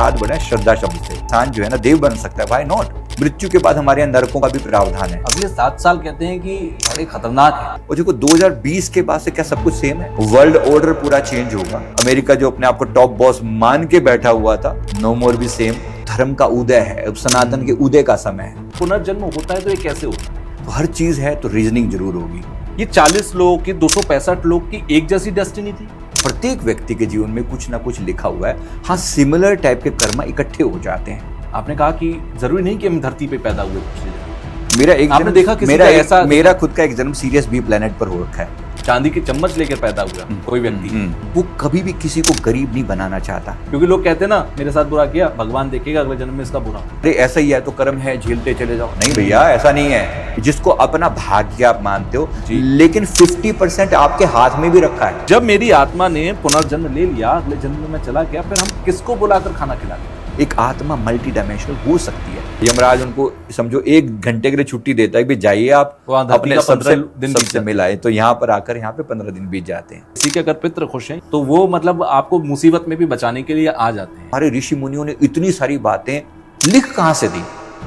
प्रसाद बने श्रद्धा शब्द से। इंसान जो है ना देव बन सकता है, व्हाई नॉट। मृत्यु के बाद हमारे यहाँ नरकों का भी प्रावधान है। अगले 7 साल कहते हैं कि बड़े खतरनाक है। और देखो 2020 के बाद से क्या सब कुछ सेम है? वर्ल्ड ऑर्डर पूरा चेंज होगा। अमेरिका जो अपने आप को टॉप बॉस मान के बैठा हुआ था, नो मोर भी सेम। धर्म का उदय है, अब सनातन के उदय का समय है। पुनर्जन्म होता है तो ये कैसे होता है? तो हर चीज है तो रीजनिंग जरूर होगी। ये 40 लोगों की 265 लोग की एक जैसी डेस्टिनी थी। प्रत्येक व्यक्ति के जीवन में कुछ ना कुछ लिखा हुआ है। हाँ, सिमिलर टाइप के कर्म इकट्ठे हो जाते हैं। आपने कहा कि जरूरी नहीं कि हम धरती पे पैदा हुए दूसरी जगह। मेरा एक आपने जन्म, देखा किसी का ऐसा मेरा खुद का एक जन्म सीरियस बी प्लेनेट पर हो रखा है। चांदी की चम्मच लेकर पैदा हुआ कोई व्यक्ति, वो कभी भी किसी को गरीब नहीं बनाना चाहता। क्योंकि लोग कहते हैं ना, मेरे साथ बुरा किया, भगवान देखेगा अगले जन्म में इसका बुरा। अरे ऐसा ही है तो कर्म है, झेलते चले जाओ। नहीं भैया, ऐसा नहीं है। जिसको अपना भाग्य आप मानते हो, लेकिन 50% आपके हाथ में भी रखा है। जब मेरी आत्मा ने पुनर्जन्म ले लिया, अगले जन्म में मैं चला गया, फिर हम किसको बुलाकर खाना खिलाते? एक आत्मा मल्टी डायमेंशनल हो सकती है। यमराज उनको समझो 1 घंटे के लिए छुट्टी देता है कि जाइए आप अपने सबसे मिलाए, तो यहाँ पर आकर यहाँ पे 15 दिन बीत जाते हैं। किसी के अगर पितृ खुश हैं तो वो मतलब आपको मुसीबत में भी बचाने के लिए आ जाते हैं। हमारे ऋषि मुनियों ने इतनी सारी बातें लिख कहाँ से दी?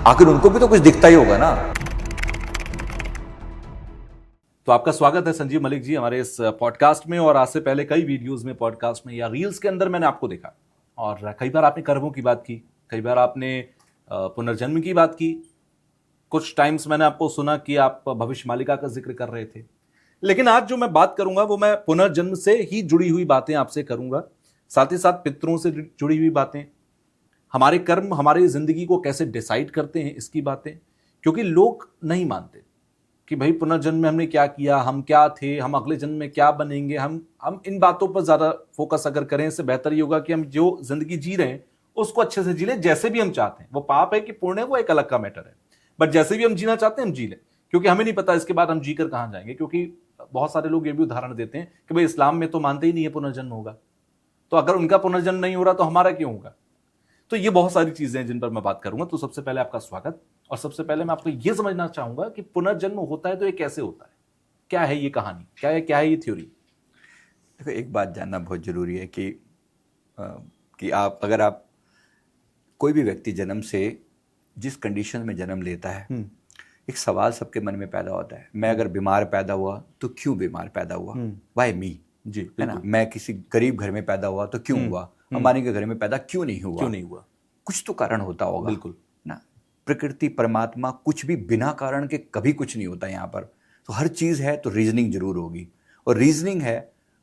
आखिर उनको भी तो कुछ दिखता ही होगा ना। तो आपका स्वागत है संजीव मलिक जी हमारे इस पॉडकास्ट में। और आज से पहले कई वीडियोस में, पॉडकास्ट में या रील्स के अंदर मैंने आपको देखा, और कई बार आपने कर्मों की बात की, कई बार आपने पुनर्जन्म की बात की, कुछ टाइम्स मैंने आपको सुना कि आप भविष्य मालिका का जिक्र कर रहे थे। लेकिन आज जो मैं बात करूंगा वो मैं पुनर्जन्म से ही जुड़ी हुई बातें आपसे करूंगा, साथ ही साथ पितरों से जुड़ी हुई बातें, हमारे कर्म हमारी जिंदगी को कैसे डिसाइड करते हैं इसकी बातें। क्योंकि लोग नहीं मानते कि भाई पुनर्जन्म में हमने क्या किया, हम क्या थे, हम अगले जन्म में क्या बनेंगे। हम इन बातों पर ज्यादा फोकस अगर करें, इससे बेहतर ये होगा कि हम जो जिंदगी जी रहे हैं उसको अच्छे से जी लें, जैसे भी हम चाहते हैं। वो पाप है कि पुण्य है वो एक अलग का मैटर है, बट जैसे भी हम जीना चाहते हैं हम जी लें। क्योंकि हमें नहीं पता इसके बाद हम जीकर कहां जाएंगे। क्योंकि बहुत सारे लोग ये भी उदाहरण देते हैं कि भाई इस्लाम में तो मानते ही नहीं है पुनर्जन्म होगा, तो अगर उनका पुनर्जन्म नहीं हो रहा तो हमारा क्यों होगा। तो ये बहुत सारी चीजें हैं जिन पर मैं बात करूंगा। तो सबसे पहले आपका स्वागत। और सबसे पहले मैं आपको ये समझना चाहूंगा कि पुनर्जन्म होता है तो ये कैसे होता है, क्या है ये कहानी, क्या है ये थ्योरी। देखो, एक बात जानना बहुत जरूरी है कि अगर आप कोई भी व्यक्ति जन्म से जिस कंडीशन में जन्म लेता है, एक सवाल सबके मन में पैदा होता है। मैं अगर बीमार पैदा हुआ तो क्यों बीमार पैदा हुआ? व्हाई मी? जी, है ना। मैं किसी गरीब घर में पैदा हुआ तो क्यों हुआ? अंबानी के घर में पैदा क्यों नहीं हुआ? कुछ तो कारण होता होगा। बिल्कुल ना। प्रकृति, परमात्मा, कुछ भी बिना कारण के कभी कुछ नहीं होता यहाँ पर। तो हर चीज है तो रीजनिंग जरूर होगी। और रीजनिंग है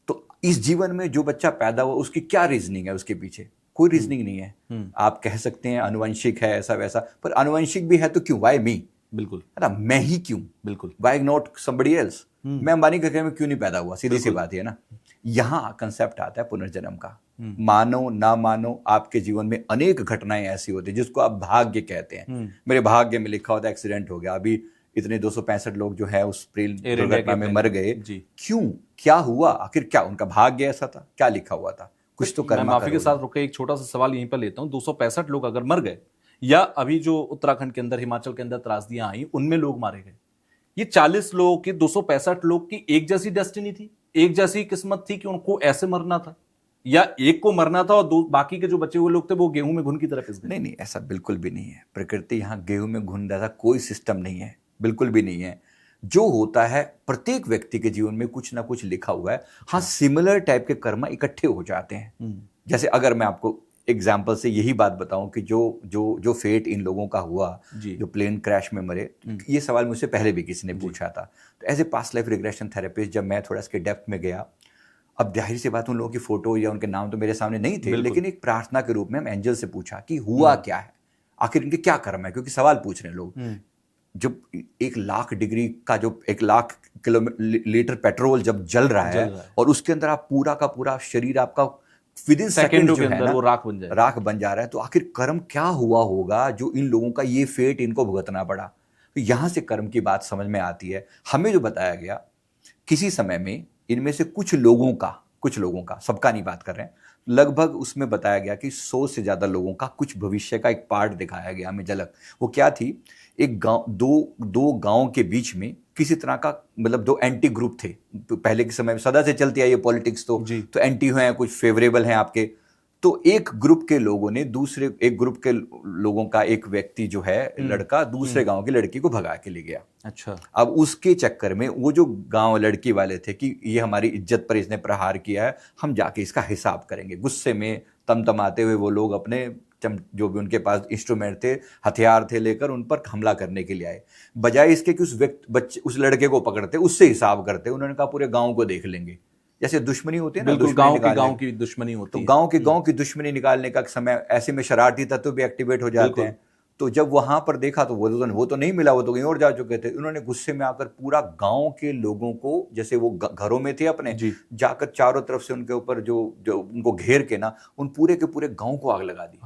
तो इस जीवन में जो बच्चा पैदा हुआ उसकी क्या रीजनिंग है, उसके पीछे कोई रीजनिंग नहीं है। आप कह सकते हैं अनुवंशिक है, ऐसा वैसा, पर अनुवंशिक भी है तो क्यों? व्हाई मी? बिल्कुल, है ना। मैं ही क्यों? बिल्कुल। Why not somebody else? मैं अंबानी के घर में क्यों नहीं पैदा हुआ? सीधी सी बात है ना। यहाँ कंसेप्ट आता है पुनर्जन्म का। मानो ना मानो, आपके जीवन में अनेक घटनाएं ऐसी होती है जिसको आप भाग्य कहते हैं। मेरे भाग्य में लिखा होता है एक्सीडेंट हो गया, अभी इतने 265 लोग जो है उस प्रेल दुर्घटना में मर गए। क्यों? क्या हुआ? आखिर क्या उनका भाग्य ऐसा था? क्या लिखा हुआ था? कुछ तो कर्म। माफी के साथ रुके, एक छोटा सा सवाल यहीं पर लेता हूं। 265 लोग अगर मर गए, या अभी जो उत्तराखंड के अंदर, हिमाचल के अंदर त्रासदियां आई, उनमें लोग मारे गए, ये 40 लोगों की, 265 लोग की एक जैसी डेस्टिनी थी, एक जैसी किस्मत थी कि उनको ऐसे मरना था, या एक को मरना था और बाकी के जो बचे हुए लोग थे वो गेहूं में घुन की तरफ पिस गए? नहीं, ऐसा बिल्कुल भी नहीं है। प्रकृति यहाँ गेहूं में घुन रहा था, कोई सिस्टम नहीं है, बिल्कुल भी नहीं है। जो होता है, प्रत्येक व्यक्ति के जीवन में कुछ ना कुछ लिखा हुआ है। हाँ, सिमिलर टाइप के कर्म इकट्ठे हो जाते हैं। जैसे अगर मैं आपको एग्जाम्पल से यही बात बताऊं कि जो फेट इन लोगों का हुआ, जो प्लेन क्रैश में मरे, ये सवाल मुझसे पहले भी किसी ने पूछा था। तो as a past life regression therapist जब मैं थोड़ा इसके डेप्थ में गया, अब जाहिर सी बात उन लोगों की फोटो या उनके नाम तो मेरे सामने नहीं थे, लेकिन एक प्रार्थना के रूप में हम एंजल से पूछा कि हुआ क्या है, आखिर इनके क्या कर्म है। क्योंकि सवाल पूछ रहे हैं लोग। जब 1,00,000 डिग्री का जो 1,00,000 किलोमीटर पेट्रोल जब जल रहा है और उसके अंदर आप पूरा का पूरा शरीर आपका विद इन सेकंड जो है ना, वो राख बन जा रहा है, तो आखिर कर्म क्या हुआ होगा जो इन लोगों का ये फेट इनको भुगतना पड़ा। तो यहां से कर्म की बात समझ में आती है। हमें जो बताया गया, किसी समय में इनमें से कुछ लोगों का, सबका नहीं बात कर रहे हैं, लगभग उसमें बताया गया कि 100 से ज्यादा लोगों का कुछ भविष्य का एक पार्ट दिखाया गया हमें, झलक। वो क्या थी? एक गांव, दो गांव के बीच में किसी तरह का, मतलब 2 एंटी ग्रुप थे। पहले के समय में सदा से चलती आई ये पॉलिटिक्स, तो एंटी हैं, कुछ फेवरेबल हैं आपके। तो एक ग्रुप के लोगों ने दूसरे एक ग्रुप के लोगों का एक व्यक्ति जो है लड़का दूसरे गांव की लड़की को भगा के ले गया। अच्छा। अब उसके चक्कर में वो जो गांव लड़की वाले थे कि ये हमारी इज्जत पर इसने प्रहार किया है, हम जाके इसका हिसाब करेंगे। गुस्से में तमतमाते हुए वो लोग अपने जो भी उनके पास इंस्ट्रूमेंट थे, हथियार थे, लेकर उन पर हमला करने के लिए आए। बजाय इसके कि उस लड़के को पकड़ते, उससे हिसाब करते, उन्होंने कहा पूरे गांव को देख लेंगे। जैसे दुश्मनी होती है ना, गांव की दुश्मनी होती है, तो गांव की दुश्मनी निकालने का समय ऐसे में शरारती तत्व भी एक्टिवेट हो जाते हैं। तो जब वहां पर देखा तो वो तो नहीं मिला, वो तो कहीं और जा चुके थे। उन्होंने गुस्से में आकर पूरा गांव के लोगों को, जैसे वो घरों में थे अपने, जाकर चारों तरफ से उनके ऊपर जो उनको घेर के ना, उन पूरे के पूरे गांव को आग लगा दी।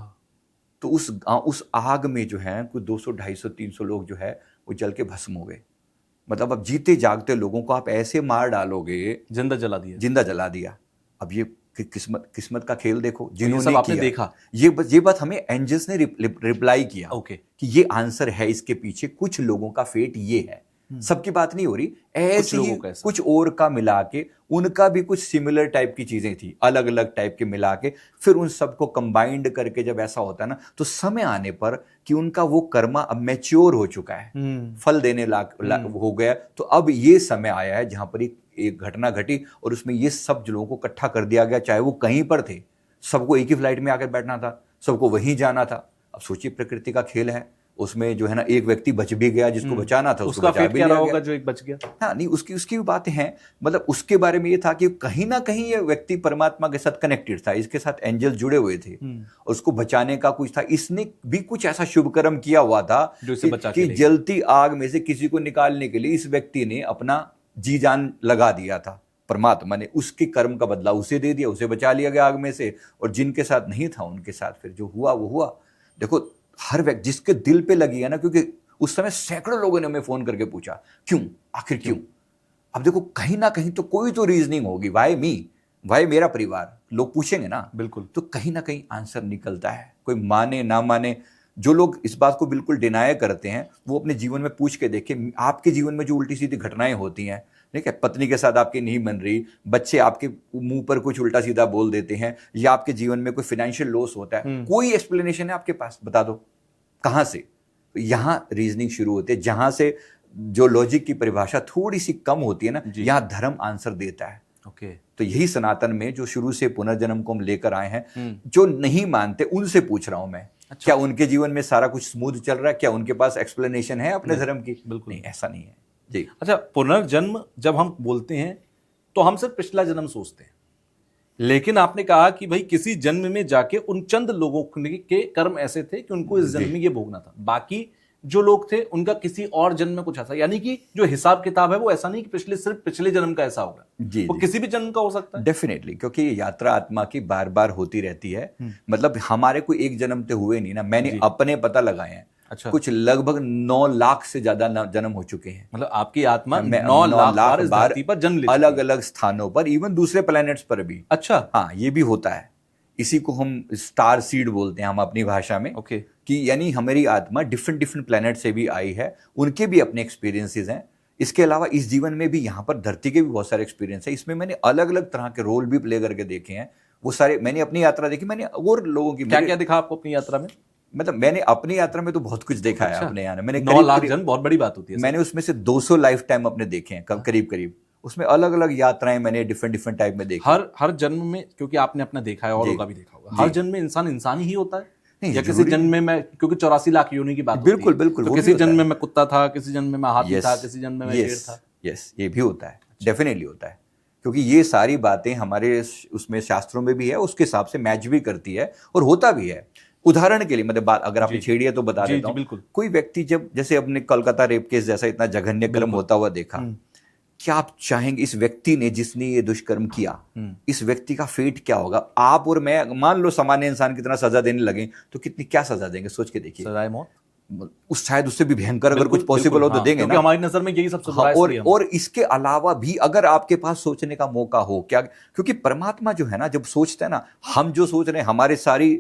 तो उस आग में जो है कुछ 200, 250, 300 लोग जो है वो जल के भस्म हो गए। मतलब अब जीते जागते लोगों को आप ऐसे मार डालोगे, जिंदा जला दिया। अब ये किस्मत का खेल देखो, ये जिन्होंने सब आपने किया। देखा। ये बात हमें एंजल्स ने रिप्लाई किया ओके, कि ये आंसर है, इसके पीछे कुछ लोगों का फेट ये है। सबकी बात नहीं हो रही, ऐसे ही कुछ और का मिला के, उनका भी कुछ सिमिलर टाइप की चीजें थी, अलग अलग टाइप के मिला के, फिर उन सबको कंबाइंड करके जब ऐसा होता है ना, तो समय आने पर कि उनका वो कर्मा अब मैच्योर हो चुका है, फल देने हो गया। तो अब ये समय आया है जहां पर एक घटना घटी और उसमें ये सब लोगों को इकट्ठा कर दिया गया, चाहे वो कहीं पर थे। सबको एक ही फ्लाइट में आकर बैठना था, सबको वहीं जाना था। अब सोचिए, प्रकृति का खेल है, उसमें जो है ना एक व्यक्ति बच भी गया, जिसको बचाना था उसको बचा भी लिया गया। जो एक बच गया। हाँ, नहीं, उसकी भी बातें हैं। मतलब उसके बारे में ये था कि कहीं ना कहीं ये व्यक्ति परमात्मा के साथ कनेक्टेड था, इसके साथ एंजल जुड़े हुए थे, उसको बचाने का कुछ था। इसने भी कुछ ऐसा शुभ कर्म किया हुआ था कि जलती आग में से किसी को निकालने के लिए इस व्यक्ति ने अपना जी जान लगा दिया था। परमात्मा ने उसके कर्म का बदला उसे दे दिया, उसे बचा लिया गया आग में से। और जिनके साथ नहीं था उनके साथ फिर जो हुआ वो हुआ। देखो, हर व्यक्ति जिसके दिल पे लगी है ना, क्योंकि उस समय सैकड़ों लोगों ने हमें फोन करके पूछा क्यों, आखिर क्यों। अब देखो, कहीं ना कहीं तो कोई तो रीजनिंग होगी, वाई मी, वाई मेरा परिवार, लोग पूछेंगे ना। बिल्कुल। तो कहीं ना कहीं आंसर निकलता है, कोई माने ना माने। जो लोग इस बात को बिल्कुल डिनाय करते हैं, वो अपने जीवन में पूछ के देखें, आपके जीवन में जो उल्टी सीधी घटनाएं होती हैं, ठीक है, पत्नी के साथ आपकी नहीं बन रही, बच्चे आपके मुंह पर कुछ उल्टा सीधा बोल देते हैं, या आपके जीवन में कोई फाइनेंशियल लॉस होता है, कोई एक्सप्लेनेशन है आपके पास, बता दो कहां से। तो यहां रीजनिंग शुरू होती है, जहां से जो लॉजिक की परिभाषा थोड़ी सी कम होती है ना, यहां धर्म आंसर देता है। ओके। तो यही सनातन में जो शुरू से पुनर्जन्म को हम लेकर आए हैं, जो नहीं मानते उनसे पूछ रहा हूं मैं। अच्छा। क्या उनके जीवन में सारा कुछ स्मूथ चल रहा है? क्या उनके पास एक्सप्लेनेशन है अपने धर्म की? बिल्कुल नहीं, ऐसा नहीं है जी। अच्छा, पुनर्जन्म जब हम बोलते हैं तो हम सिर्फ पिछला जन्म सोचते हैं, लेकिन आपने कहा कि भाई किसी जन्म में जाके उन चंद लोगों के कर्म ऐसे थे कि उनको इस जन्म में ये भोगना था, बाकी जो लोग थे उनका किसी और जन्म में कुछ ऐसा, यानी कि जो हिसाब किताब है वो ऐसा नहीं कि सिर्फ पिछले जन्म का ऐसा होगा, वो किसी भी जन्म का हो सकता है। डेफिनेटली, क्योंकि ये यात्रा आत्मा की बार बार होती रहती है। मतलब हमारे कोई एक जन्म तो हुए नहीं ना, मैंने अपने पता लगाए हैं। अच्छा। कुछ लगभग 9 लाख से ज्यादा जन्म हो चुके हैं। मतलब आपकी आत्मा 9 लाख बार पर जन्म ले, अलग अलग स्थानों पर, इवन दूसरे प्लैनेट्स पर भी। अच्छा। हाँ, ये भी होता है। इसी को हम स्टार सीड बोलते हैं हम अपनी भाषा में। ओके। कि यानी हमारी आत्मा डिफरेंट प्लैनेट से भी आई है, उनके भी अपने एक्सपीरियंसेस हैं। इसके अलावा इस जीवन में भी यहाँ पर धरती के भी बहुत सारे एक्सपीरियंस है। इसमें मैंने अलग अलग तरह के रोल भी प्ले करके देखे हैं। वो सारे मैंने अपनी यात्रा देखी, मैंने और लोगों की क्या क्या दिखा आपको अपनी यात्रा में? मतलब मैंने अपनी यात्रा में तो बहुत कुछ देखा है अपने यहाँ। मैंने 9 लाख जन्म बहुत बड़ी बात होती है। मैंने उसमें से 200 लाइफ टाइम अपने देखे हैं, करीब। उसमें अलग अलग यात्राएं मैंने डिफरेंट टाइप में देखी। हर जन्म में, क्योंकि आपने अपना देखा है और लोगों का भी देखा होगा, हर जन्म में इंसान ही होता है या किसी जन्म में मैं, क्योंकि 84 लाख योनि की बात बिल्कुल होती है, बिल्कुल, तो किसी जन्म में मैं कुत्ता था, किसी जन्म में मैं हाथी था, किसी जन्म में मैं शेर था। यस, ये भी होता है, डेफिनेटली होता है। क्योंकि ये सारी बातें हमारे उसमें शास्त्रों में भी है, उसके हिसाब से मैच भी करती है और होता भी है। उदाहरण के लिए मतलब बात अगर आपने छेड़ी है तो बता देता हूँ। कोई व्यक्ति जब, जैसे अपने कोलकाता रेप केस जैसा इतना जघन्य कर्म होता हुआ देखा, क्या आप चाहेंगे इस व्यक्ति ने, जिसने ये दुष्कर्म किया, इस व्यक्ति का फेट क्या होगा? आप और मैं मान लो सामान्य इंसान की तरह सजा देने लगे तो कितनी क्या सजा देंगे? सोच के देखिए। सजाए मौत, उस शायद उससे भी भयंकर अगर कुछ पॉसिबल हो तो देंगे क्योंकि ना। हमारी नजर में यही सबसे बड़ा है। और इसके अलावा भी अगर आपके पास सोचने का मौका हो, क्या, क्योंकि परमात्मा जो है ना, जब सोचता है ना, हम जो सोच रहे हैं, हमारे सारी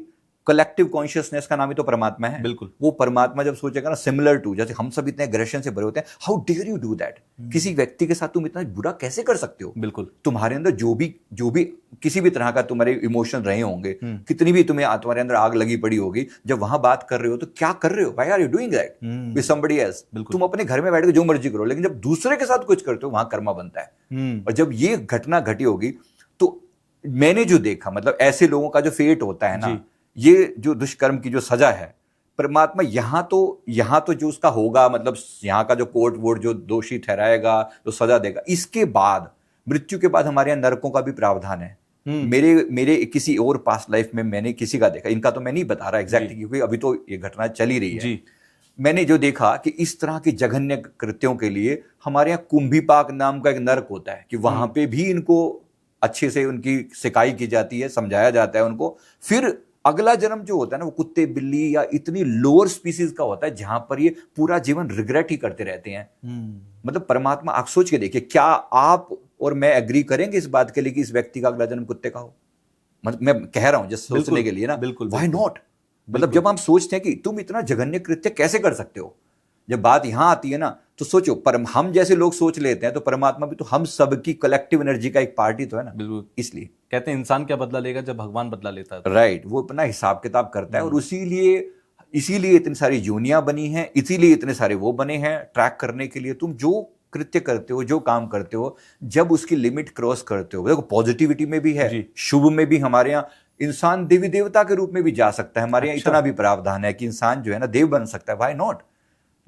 कलेक्टिव कॉन्शियसनेस का नाम ही तो परमात्मा है। बिल्कुल। वो परमात्मा जब सोचेगा ना सिमिलर टू, जैसे हम सब इतने एग्रेशन से भरे होते हैं, how dare you do that, किसी व्यक्ति के साथ तुम इतना बुरा कैसे कर सकते हो। बिल्कुल। तुम्हारे अंदर जो भी किसी भी तरह का तुम्हारे इमोशन रहे होंगे, कितनी भी तुम्हें तुम्हारे अंदर आग लगी पड़ी होगी, जब वहां बात कर रहे हो तो क्या कर रहे हो, why are you doing that with somebody else. तुम अपने घर में बैठ के जो मर्जी करो, लेकिन जब दूसरे के साथ कुछ करते हो वहां कर्मा बनता है। और जब ये घटना घटी होगी तो मैंने जो देखा, मतलब ऐसे लोगों का जो फेट होता है ना, ये जो दुष्कर्म की जो सजा है, परमात्मा यहाँ तो जो उसका होगा, मतलब यहाँ का जो कोर्ट वोट जो दोषी ठहराएगा, जो सजा देगा, इसके बाद मृत्यु के बाद हमारे यहाँ नरकों का भी प्रावधान है। मेरे किसी और पास्ट लाइफ में मैंने किसी का देखा, इनका तो मैं नहीं बता रहा एग्जैक्टली, क्योंकि अभी तो ये घटना चल ही रही है। मैंने जो देखा कि इस तरह के जघन्य कृत्यों के लिए हमारे यहाँ कुंभीपाक नाम का एक नरक होता है, कि वहां पे भी इनको अच्छे से उनकी सिकाई की जाती है, समझाया जाता है उनको। फिर अगला जन्म जो होता है ना, वो कुत्ते बिल्ली या इतनी लोअर स्पीसीज का होता है, जहां पर ये पूरा जीवन रिग्रेट ही करते रहते हैं। मतलब परमात्मा, आप सोच के देखिए, क्या आप और मैं एग्री करेंगे इस बात के लिए कि इस व्यक्ति का अगला जन्म कुत्ते का हो? मतलब मैं कह रहा हूं जस्ट सोचने के लिए ना, व्हाई नॉट। मतलब जब हम सोचते हैं कि तुम इतना जघन्य कृत्य कैसे कर सकते हो, जब बात यहां आती है ना, तो सोचो, पर हम जैसे लोग सोच लेते हैं, तो परमात्मा भी तो हम सबकी कलेक्टिव एनर्जी का एक पार्टी तो है ना। बिल्कुल। इसलिए कहते हैं इंसान क्या बदला लेगा जब भगवान बदला लेता है। राइट, वो अपना हिसाब किताब करता है, और इसीलिए इतनी सारी यूनियां बनी हैं, इसीलिए इतने सारे वो बने हैं ट्रैक करने के लिए। तुम जो कृत्य करते हो, जो काम करते हो, जब उसकी लिमिट क्रॉस करते हो, देखो पॉजिटिविटी में भी है, शुभ में भी, हमारे यहाँ इंसान देवी देवता के रूप में भी जा सकता है। हमारे यहाँ इतना भी प्रावधान है कि इंसान जो है ना देव बन सकता है, व्हाई नॉट।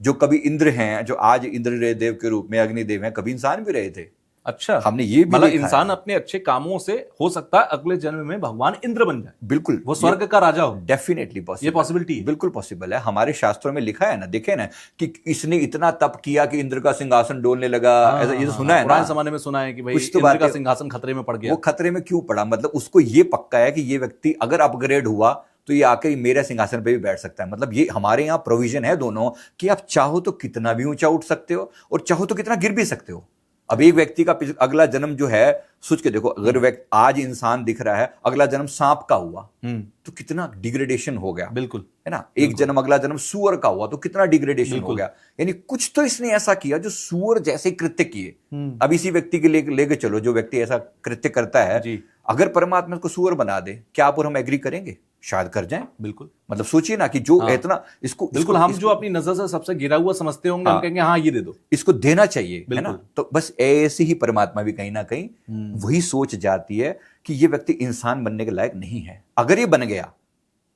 जो कभी इंद्र हैं, जो आज इंद्र देव के रूप में अग्निदेव हैं, कभी इंसान भी रहे थे। अच्छा, हमने ये भी मतलब इंसान अपने अच्छे कामों से हो सकता है अगले जन्म में भगवान इंद्र बन जाए। बिल्कुल, वो स्वर्ग का राजा हो। डेफिनेटली पॉसिबल, ये पॉसिबिलिटी है, बिल्कुल पॉसिबल है। हमारे शास्त्रों में लिखा है ना, देखे ना, कि इसने इतना तप किया कि इंद्र का सिंहासन डोलने लगा। ऐसा ये तो सुना है ना, पुराने जमाने में सुना है कि भाई इंद्र का सिंहासन खतरे में पड़ गया। वो खतरे में क्यों पड़ा? मतलब उसको ये पक्का है कि ये व्यक्ति अगर अपग्रेड हुआ तो ये आके मेरे सिंहासन पे भी बैठ सकता है। मतलब ये हमारे यहाँ प्रोविजन है दोनों, कि आप चाहो तो कितना भी ऊंचा उठ सकते हो, और चाहो तो कितना गिर भी सकते हो। अब एक व्यक्ति का अगला जन्म जो है, सोच के देखो, अगर व्यक्ति आज इंसान दिख रहा है, अगला जन्म सांप का हुआ तो कितना डिग्रेडेशन हो गया। बिल्कुल, है ना। एक जन्म अगला जन्म सुअर का हुआ तो कितना डिग्रेडेशन हो गया। यानी कुछ तो इसने ऐसा किया जो सुअर जैसे कृत्य किए। अब इसी व्यक्ति के लेके चलो, जो व्यक्ति ऐसा कृत्य करता है, अगर परमात्मा को सुअर बना दे, क्या आप और हम एग्री करेंगे? शायद कर जाएं। बिल्कुल, मतलब सोचिए ना कि जो इतना इसको, बिल्कुल, हम जो अपनी नजर से सबसे गिरा हुआ समझते होंगे, हम कहेंगे हाँ ये दे दो, इसको देना चाहिए, है ना। तो बस ऐसे ही परमात्मा भी कहीं ना कहीं वही सोच जाती है कि ये व्यक्ति इंसान बनने के लायक नहीं है। अगर ये बन गया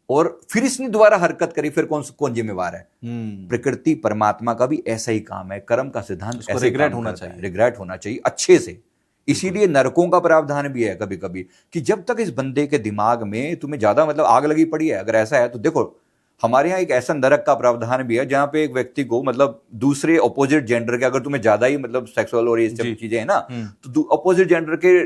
और फिर इसने दोबारा हरकत करी, फिर कौन जिम्मेवार है? प्रकृति परमात्मा का भी ऐसा ही काम है, कर्म का सिद्धांत ऐसे रिग्रेट होना चाहिए, रिग्रेट होना चाहिए अच्छे से। इसीलिए नरकों का प्रावधान भी है कभी कभी, कि जब तक इस बंदे के दिमाग में तुम्हें ज्यादा मतलब आग लगी पड़ी है, अगर ऐसा है तो देखो, हमारे यहाँ एक ऐसा नरक का प्रावधान भी है जहां पे एक व्यक्ति को, मतलब दूसरे ऑपोजिट जेंडर के, अगर तुम्हें ज्यादा ही मतलब सेक्सुअल और ये सब चीजें है ना, तो ऑपोजिट जेंडर के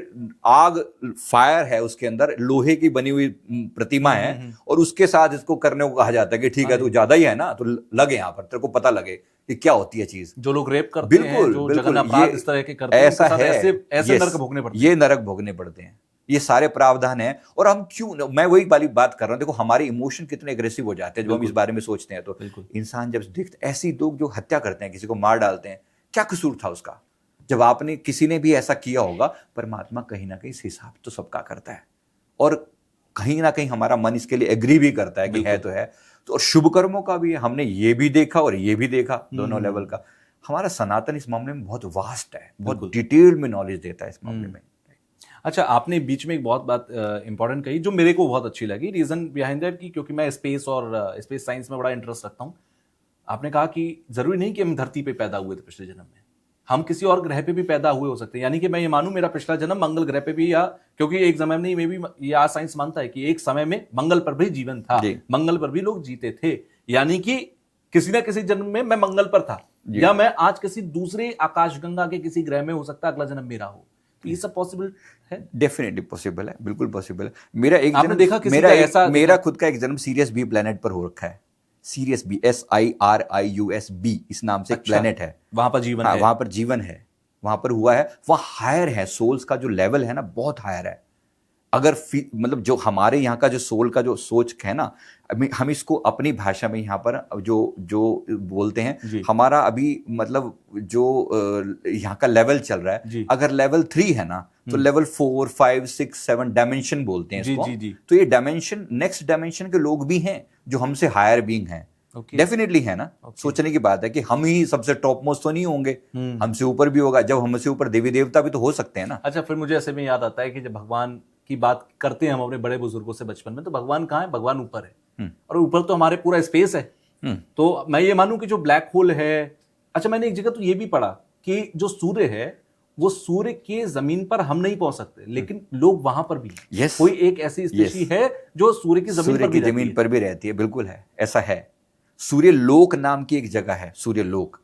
आग फायर है उसके अंदर, लोहे की बनी हुई प्रतिमा है, और उसके साथ इसको करने को कहा जाता है कि ठीक है तू ज्यादा ही है ना, तो लगे यहाँ पर, तेरे को पता लगे कि क्या होती है चीज। जो लोग रेप करते हैं, जो जघन्य अपराध इस तरह के करते हैं, ऐसा है, ऐसे नरक भोगने पड़ते हैं। ये नरक भोगने पड़ते हैं, ये सारे प्रावधान हैं। और हम क्यों, मैं वही वाली बात कर रहा हूं, देखो हमारे इमोशन कितने एग्रेसिव हो जाते हैं जब हम इस बारे में सोचते हैं। तो इंसान जब देखते, ऐसी लोग जो हत्या करते हैं, किसी को मार डालते हैं, क्या कसूर था उसका? जब आपने किसी ने भी ऐसा किया होगा, परमात्मा कहीं ना कहीं हिसाब तो सबका करता है, और कहीं ना कहीं हमारा मन इसके लिए एग्री भी करता है कि है तो है। तो और शुभ कर्मों का भी हमने ये भी देखा और ये भी देखा, दोनों लेवल का। हमारा सनातन इस मामले में बहुत वास्ट है, बहुत डिटेल में नॉलेज देता है इस मामले में। अच्छा, आपने बीच में एक बहुत बात इंपॉर्टेंट कही जो मेरे को बहुत अच्छी लगी, रीजन बिहाइंड दैट, कि क्योंकि मैं स्पेस और स्पेस साइंस में बड़ा इंटरेस्ट रखता हूँ। आपने कहा कि जरूरी नहीं कि हम धरती पे पैदा हुए थे पिछले जन्म में, हम किसी और ग्रह पे भी पैदा हुए हो सकते हैं। यानी कि मैं ये मानूं मेरा पिछला जन्म मंगल ग्रह पे भी, या क्योंकि एक समय में भी ये आज साइंस मानता है कि एक समय में मंगल पर भी जीवन था, मंगल पर भी लोग जीते थे। यानी कि किसी ना किसी जन्म में मैं मंगल पर था, या मैं आज किसी दूसरे आकाशगंगा के किसी ग्रह में हो सकता है अगला जन्म मेरा हो। ये सब पॉसिबल है? डेफिनेटली पॉसिबल है, बिल्कुल पॉसिबल है। मेरा एक जन्म देखा, मेरा खुद का एक जन्म सीरियस बी प्लेनेट पर हो रखा है। सीरियस बी, SIRIUS-B, इस नाम से एक प्लेनेट है। वहां पर जीवन है, वहां पर जीवन है, वहां पर हुआ है, वहां हायर है, सोल्स का जो लेवल है ना बहुत हायर है। अगर मतलब जो हमारे यहाँ का जो सोल का जो सोच है ना, अभी हम इसको अपनी भाषा में यहाँ पर जो जो बोलते जी। हैं, हमारा अभी मतलब जो यहाँ का लेवल चल रहा जी। है, अगर लेवल 3 है ना, तो लेवल 4, 5, 6, 7 डायमेंशन बोलते हैं जी, इसको। जी, जी। तो ये डायमेंशन, नेक्स्ट डायमेंशन के लोग भी हैं जो हमसे हायर बीइंग हैं, ओके। डेफिनेटली है ना। सोचने की बात है कि हम ही सबसे टॉप मोस्ट तो नहीं होंगे, हमसे ऊपर भी होगा। जब हमसे ऊपर देवी देवता भी तो हो सकते हैं ना। अच्छा, फिर मुझे ऐसे में याद आता है कि जब भगवान की बात करते हैं हम अपने बड़े बुजुर्गों से बचपन में, तो भगवान कहाँ है? भगवान ऊपर है, और ऊपर तो हमारे पूरा स्पेस है। तो मैं ये मानूं कि जो ब्लैक होल है, अच्छा मैंने एक जगह तो ये भी पढ़ा कि जो सूर्य है वो सूर्य के जमीन पर हम नहीं पहुंच सकते, लेकिन लोग वहां पर भी हैं। Yes. कोई एक ऐसी स्पेशी है जो सूर्य की जमीन पर भी रहती है। पर भी रहती है, बिल्कुल है, ऐसा है। सूर्य लोक नाम की एक जगह है, सूर्य लोक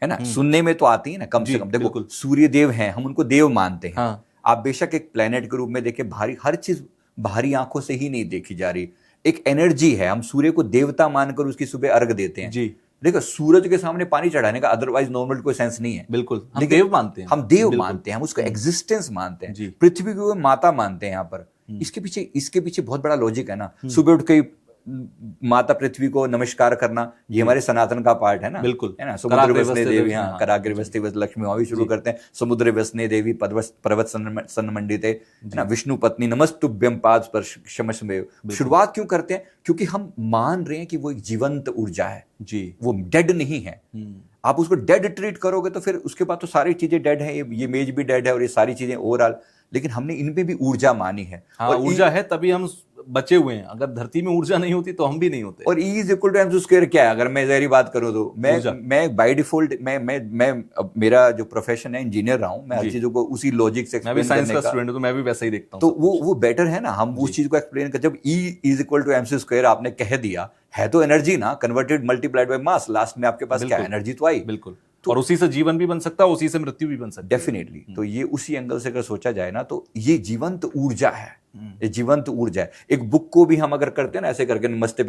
है ना, सुनने में तो आती है ना, कम से कम। देखो, बिल्कुल। सूर्य देव हैं, हम उनको देव मानते हैं। हाँ। आप बेशक एक प्लेनेट के रूप में देखें, भारी हर चीज बाहरी आंखों से ही नहीं देखी जा रही, एक एनर्जी है। हम सूर्य को देवता मानकर उसकी सुबह अर्घ देते हैं। जी। देखो, सूरज के सामने पानी चढ़ाने का अदरवाइज नॉर्मल कोई सेंस नहीं है। बिल्कुल, हम लेकिन देव मानते हैं। हम देव बिल्कुल। मानते हैं, हम उसका एग्जिस्टेंस मानते जी। हैं, पृथ्वी को माता मानते हैं यहाँ पर। इसके पीछे बहुत बड़ा लॉजिक है ना। सुबह उठ के माता पृथ्वी को नमस्कार करना, ये हमारे सनातन का पार्ट है ना। बिल्कुल। है ना, समुद्र वसने देवी, हाँ, हाँ, कराग्रे वसते वस लक्ष्मी, वहां भी शुरू करते हैं, समुद्र वसने देवी पर्वत सन्मंडिते, है ना, विष्णु पत्नी नमस्तुभ्यम पाद स्पर्श क्षमस्मेव। शुरुआत क्यों करते हैं? क्योंकि हम मान रहे हैं कि वो एक जीवंत ऊर्जा है जी, वो डेड नहीं है। आप उसको डेड ट्रीट करोगे तो फिर उसके बाद तो सारी चीजें डेड है, ये मेज भी डेड है और ये सारी चीजें ओवरऑल। लेकिन हमने इनमें भी ऊर्जा मानी है। हाँ, और ऊर्जा है तभी हम बचे हुए हैं। अगर धरती में ऊर्जा नहीं होती तो हम भी नहीं होते। और E is equal to M square क्या है? अगर मैं जहरी बात करूं तो मैं बाय डिफॉल्ट मैं मेरा जो प्रोफेशन है इंजीनियर रहा हूं, मैं हर चीजों को उसी लॉजिक से मैं भी एक्सप्लेन साइंस का स्टूडेंट हूं, तो मैं भी वैसा ही देखता हूं। तो वो बेटर है ना, हम उस चीज को एक्सप्लेन कर। जब E is equal to MC square आपने कह दिया, है तो एनर्जी ना, converted multiplied by mass, last में आपके पास क्या है? एनर्जी तो आई। बिल्कुल। और उसी से जीवन भी बन सकता है, उसी से मृत्यु भी बन सकती है। डेफिनेटली। तो ये उसी एंगल से अगर सोचा जाए ना, तो ये जीवंत ऊर्जा है, ये जीवंत ऊर्जा है। एक बुक को भी हम अगर करते हैं ना, ऐसे करके माथे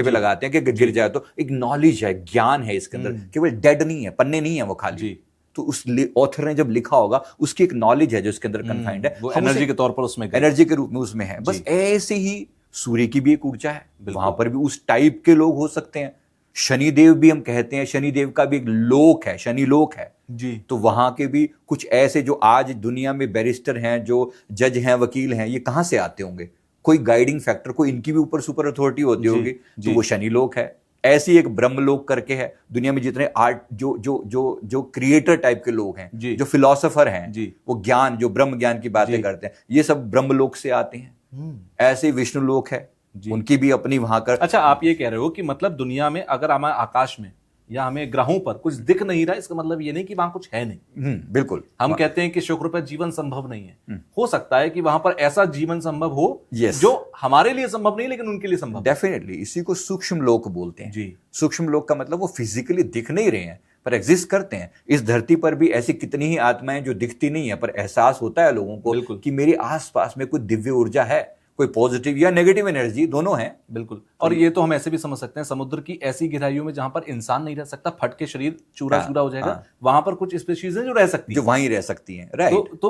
पे लगाते हैं कि गिर जाए, तो एक नॉलेज है, ज्ञान है इसके अंदर, केवल डेड नहीं है, पन्ने नहीं है वो खाली। तो उस ऑथर ने जब लिखा होगा, उसकी एक नॉलेज है जो इसके अंदर कन्फाइंड है, वो एनर्जी के तौर पर उसमें, एनर्जी के रूप में उसमें है। बस ऐसे ही सूर्य की भी एक ऊर्जा है, वहां पर भी उस टाइप के लोग हो सकते हैं। शनिदेव भी हम कहते हैं, शनिदेव का भी एक लोक है, शनि लोक है जी। तो वहां के भी कुछ ऐसे जो आज दुनिया में बैरिस्टर हैं, जो जज हैं, वकील हैं, ये कहां से आते होंगे? कोई गाइडिंग फैक्टर, कोई इनकी भी ऊपर सुपर अथॉरिटी होती होगी, तो वो शनि लोक है। ऐसी एक ब्रह्म लोक करके है। दुनिया में जितने आर्ट जो क्रिएटर टाइप के लोग हैं, जो फिलोसोफर हैं, वो ज्ञान, जो ब्रह्म ज्ञान की बातें करते हैं, ये सब ब्रह्म लोक से आते हैं। ऐसे विष्णु लोक है, उनकी भी अपनी वहां कर। अच्छा, आप ये कह रहे हो कि मतलब दुनिया में अगर हमें आकाश में या हमें ग्रहों पर कुछ दिख नहीं रहा, इसका मतलब ये नहीं कि वहां कुछ है नहीं। बिल्कुल। हम कहते हैं कि शुक्र पर जीवन संभव नहीं है, हो सकता है कि वहां पर ऐसा जीवन संभव हो जो हमारे लिए संभव नहीं, लेकिन उनके लिए संभव। डेफिनेटली। इसी को सूक्ष्म लोक बोलते हैं जी। सूक्ष्म लोक का मतलब वो फिजिकली दिख नहीं रहे हैं पर एग्जिस्ट करते हैं। इस धरती पर भी ऐसी कितनी ही आत्माएं जो दिखती नहीं है, पर एहसास होता है लोगों को कि मेरे आसपास में कोई दिव्य ऊर्जा है, कोई पॉजिटिव या नेगेटिव एनर्जी, दोनों हैं। बिल्कुल। और ये तो हम ऐसे भी समझ सकते हैं, समुद्र की ऐसी गहराइयों में जहां पर इंसान नहीं रह सकता, फट के शरीर चूरा चूरा हो जाएगा, वहां पर कुछ स्पीशीज हैं जो रह सकती जो वहीं रह सकती हैं। राइट। तो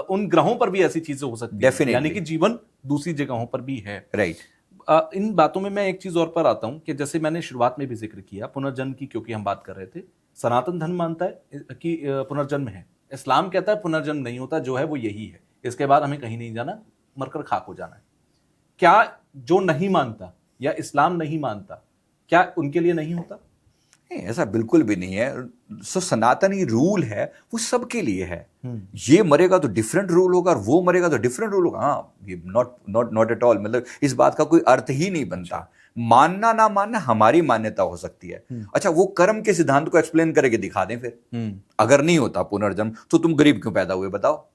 उन ग्रहों पर भी ऐसी चीजें हो सकती हैं, यानी कि जीवन दूसरी जगहों पर भी है। राइट। इन बातों में मैं एक चीज और पर आता हूं कि जैसे मैंने शुरुआत में भी जिक्र किया पुनर्जन्म की, क्योंकि हम बात कर रहे थे। सनातन धर्म मानता है कि पुनर्जन्म है, इस्लाम कहता है पुनर्जन्म नहीं होता, जो है वो यही है, इसके बाद हमें कहीं नहीं जाना, मरकर खाक हो जाना है। क्या जो नहीं मानता या इस्लाम नहीं मानता, क्या उनके लिए नहीं होता? ऐसा बिल्कुल भी नहीं है। सनातनी रूल है वो सबके लिए है। ये मरेगा तो डिफरेंट रूल होगा और वो मरेगा तो डिफरेंट रूल होगा। हाँ, ये नॉट एट ऑल, मतलब इस बात का कोई अर्थ ही नहीं बनता। मानना ना मानना हमारी मान्यता हो सकती है। अच्छा, वो कर्म के सिद्धांत को एक्सप्लेन करके दिखा दें फिर। अगर नहीं होता पुनर्जन्म तो तुम गरीब क्यों पैदा हुए बताओ?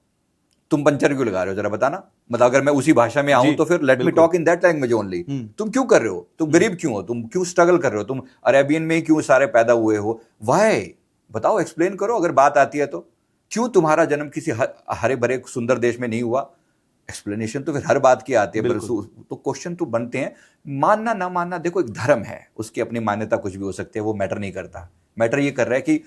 तुम पंचर क्यों लगा रहे हो जरा बताना? मतलब अगर मैं उसी भाषा में आऊं तो फिर let me talk in that language only. तुम क्यों कर रहे हो? तुम गरीब क्यों हो? तुम क्यों स्ट्रगल कर रहे हो? तुम अरेबियन में ही क्यों सारे पैदा हुए हो? वाई? बताओ, एक्सप्लेन करो अगर बात आती है तो। क्यों तुम्हारा जन्म किसी हरे भरे सुंदर देश में नहीं हुआ? एक्सप्लेनेशन तो फिर हर बात की आती है। तो क्वेश्चन तो बनते हैं। मानना ना मानना, देखो एक धर्म है, उसकी अपनी मान्यता कुछ भी हो सकती है, वो मैटर नहीं करता। मैटर ये कर रहा है कि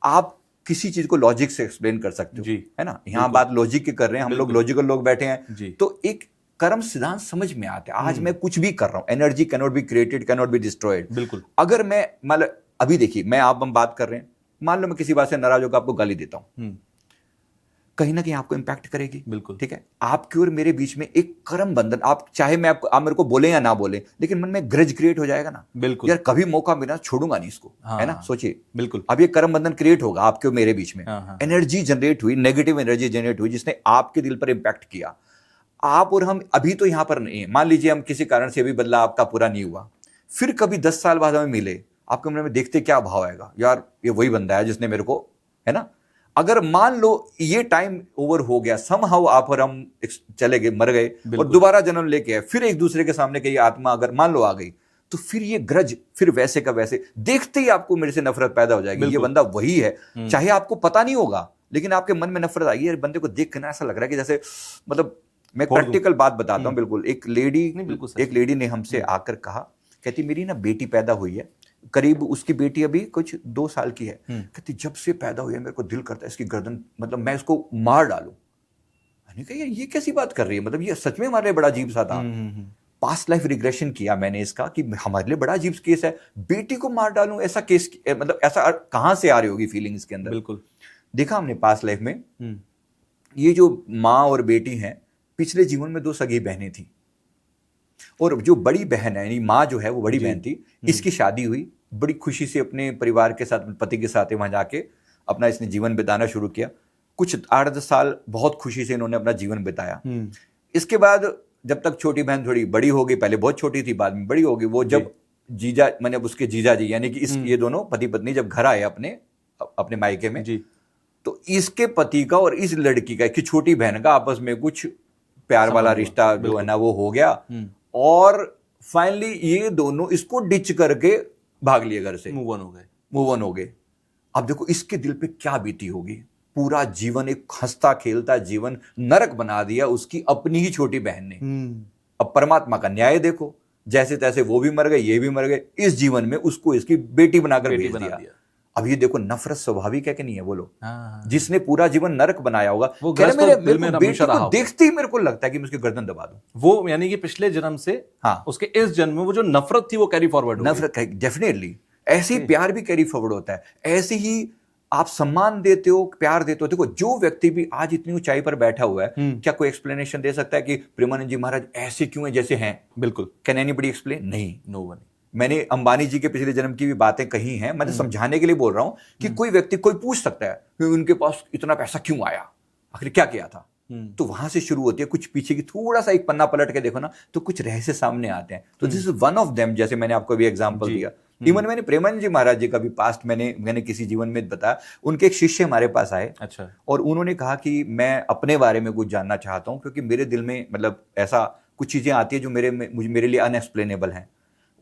आप किसी चीज को लॉजिक से एक्सप्लेन कर सकते हो, जी, है ना। यहाँ बात लॉजिक की कर रहे हैं, हम लोग लॉजिकल लोग बैठे हैं, जी। तो एक कर्म सिद्धांत समझ में आते हैं। आज मैं कुछ भी कर रहा हूं, energy can not be created, can not be destroyed. बिल्कुल। अगर मैं मतलब अभी देखिए, हम बात कर रहे हैं, मान लो मैं किसी बात से नाराज होकर आपको गाली देता हूं, कहीं ना कहीं आपको इंपैक्ट करेगी, बिल्कुल। ठीक है। आपके और मेरे बीच में एक कर्म बंधन, आप चाहे मैं आप मेरे को बोले या ना बोले, लेकिन मन में ग्रज क्रिएट हो जाएगा ना। बिल्कुल। यार कभी मौका मिला छोड़ूंगा नहीं इसको, हाँ, है ना। सोचिए, बिल्कुल। अब ये कर्म बंधन क्रिएट होगा आपके और मेरे बीच में, हाँ। एनर्जी जनरेट हुई, नेगेटिव एनर्जी जनरेट हुई, जिसने आपके दिल पर इंपैक्ट किया। आप और हम अभी तो यहां पर नहीं है, मान लीजिए हम किसी कारण से अभी बदला आपका पूरा नहीं हुआ, फिर कभी 10 साल बाद हमें मिले, आपके मन में देखते क्या भाव आएगा, यार ये वही बंदा है जिसने मेरे को, है ना। अगर मान लो ये टाइम ओवर हो गया, समहाउ आप और हम चले गए, मर गए, और दोबारा जन्म लेके आए, फिर एक दूसरे के सामने कहीं आत्मा अगर मान लो आ गई, तो फिर ये ग्रज फिर वैसे का वैसे, देखते ही आपको मेरे से नफरत पैदा हो जाएगी। ये बंदा वही है, चाहे आपको पता नहीं होगा, लेकिन आपके मन में नफरत आएगी। यार बंदे को देख के ना ऐसा लग रहा है कि जैसे, मतलब मैं प्रैक्टिकल बात बताता हूँ, बिल्कुल। एक लेडी ने हमसे आकर कहा, कहती मेरी ना बेटी पैदा हुई है, करीब उसकी बेटी अभी कुछ 2 साल की है, कहती जब से पैदा हुई है मेरे को दिल करता है इसकी गर्दन, मतलब मैं इसको मार डालूं। मैंने कहा यार ये कैसी बात कर रही है, मतलब ये सच में हमारे लिए बड़ा अजीब सा था। पास्ट लाइफ रिग्रेशन किया मैंने इसका, कि हमारे लिए बड़ा अजीब केस है, बेटी को मार डालूं, ऐसा केस, मतलब ऐसा कहां से आ रही होगी फीलिंग इसके अंदर। बिल्कुल। देखा हमने पास्ट लाइफ में, ये जो माँ और बेटी हैं, पिछले जीवन में 2 सगी बहनें थी, और जो बड़ी बहन है, यानी माँ जो है वो बड़ी बहन थी, इसकी शादी हुई, बड़ी खुशी से अपने परिवार के साथ, पति के साथ वहां जाके अपना इसने जीवन बिताना शुरू किया। कुछ 8-10 साल बहुत खुशी से इन्होंने अपना जीवन बिताया। इसके बाद जब तक छोटी बहन थोड़ी बड़ी हो गई, पहले बहुत छोटी थी, बाद में बड़ी हो गई, वो जब जीजा, मैंने उसके जीजा जी यानी कि ये दोनों पति पत्नी जब घर आए अपने मायके में, तो इसके पति का और इस लड़की का, कि छोटी बहन का, आपस में कुछ प्यार वाला रिश्ता जो है ना वो हो गया, और फाइनली ये दोनों इसको डिच करके भाग लिए घर से, मूव ऑन हो गए। अब देखो इसके दिल पे क्या बीती होगी, पूरा जीवन एक हंसता खेलता जीवन नरक बना दिया उसकी अपनी ही छोटी बहन ने। अब परमात्मा का न्याय देखो, जैसे तैसे वो भी मर गए, ये भी मर गए, इस जीवन में उसको इसकी बेटी बनाकर भेज दिया। अब ये देखो नफरत स्वाभाविक है कि नहीं है, बोलो। जिसने पूरा जीवन नरक बनाया होगा, वो मेरे बेटी को देखते ही मेरे को लगता है कि मैं उसकी गर्दन दबा दूं। वो यानी कि पिछले जन्म से, हाँ, उसके इस जन्म में वो जो नफरत थी वो कैरी फॉरवर्ड, नफरत डेफिनेटली। ऐसे ही प्यार भी कैरी फॉरवर्ड होता है, ऐसे ही आप सम्मान देते हो, प्यार देते हो। देखो जो व्यक्ति भी आज इतनी ऊंचाई पर बैठा हुआ है, क्या कोई एक्सप्लेनेशन दे सकता है कि प्रेमानंद जी महाराज ऐसे क्यों है जैसे हैं? बिल्कुल। Can anybody explain? नहीं, नो वन। मैंने अंबानी जी के पिछले जन्म की भी बातें कही हैं, मैं तो समझाने के लिए बोल रहा हूं कि कोई व्यक्ति, कोई पूछ सकता है कि उनके पास इतना पैसा क्यों आया, आखिर क्या किया था। तो वहां से शुरू होती है, कुछ पीछे की थोड़ा सा एक पन्ना पलट के देखो ना, तो कुछ रहस्य सामने आते हैं। तो this is one of them, जैसे मैंने आपको भी एग्जांपल दिया। इवन मैंने प्रेमानंद जी महाराज जी का भी पास्ट मैंने किसी जीवन में बताया। उनके एक शिष्य हमारे पास आए, अच्छा, और उन्होंने कहा कि मैं अपने बारे में कुछ जानना चाहता हूं, क्योंकि मेरे दिल में मतलब ऐसा कुछ चीजें आती है जो मेरे लिए अनएक्सप्लेनेबल हैं।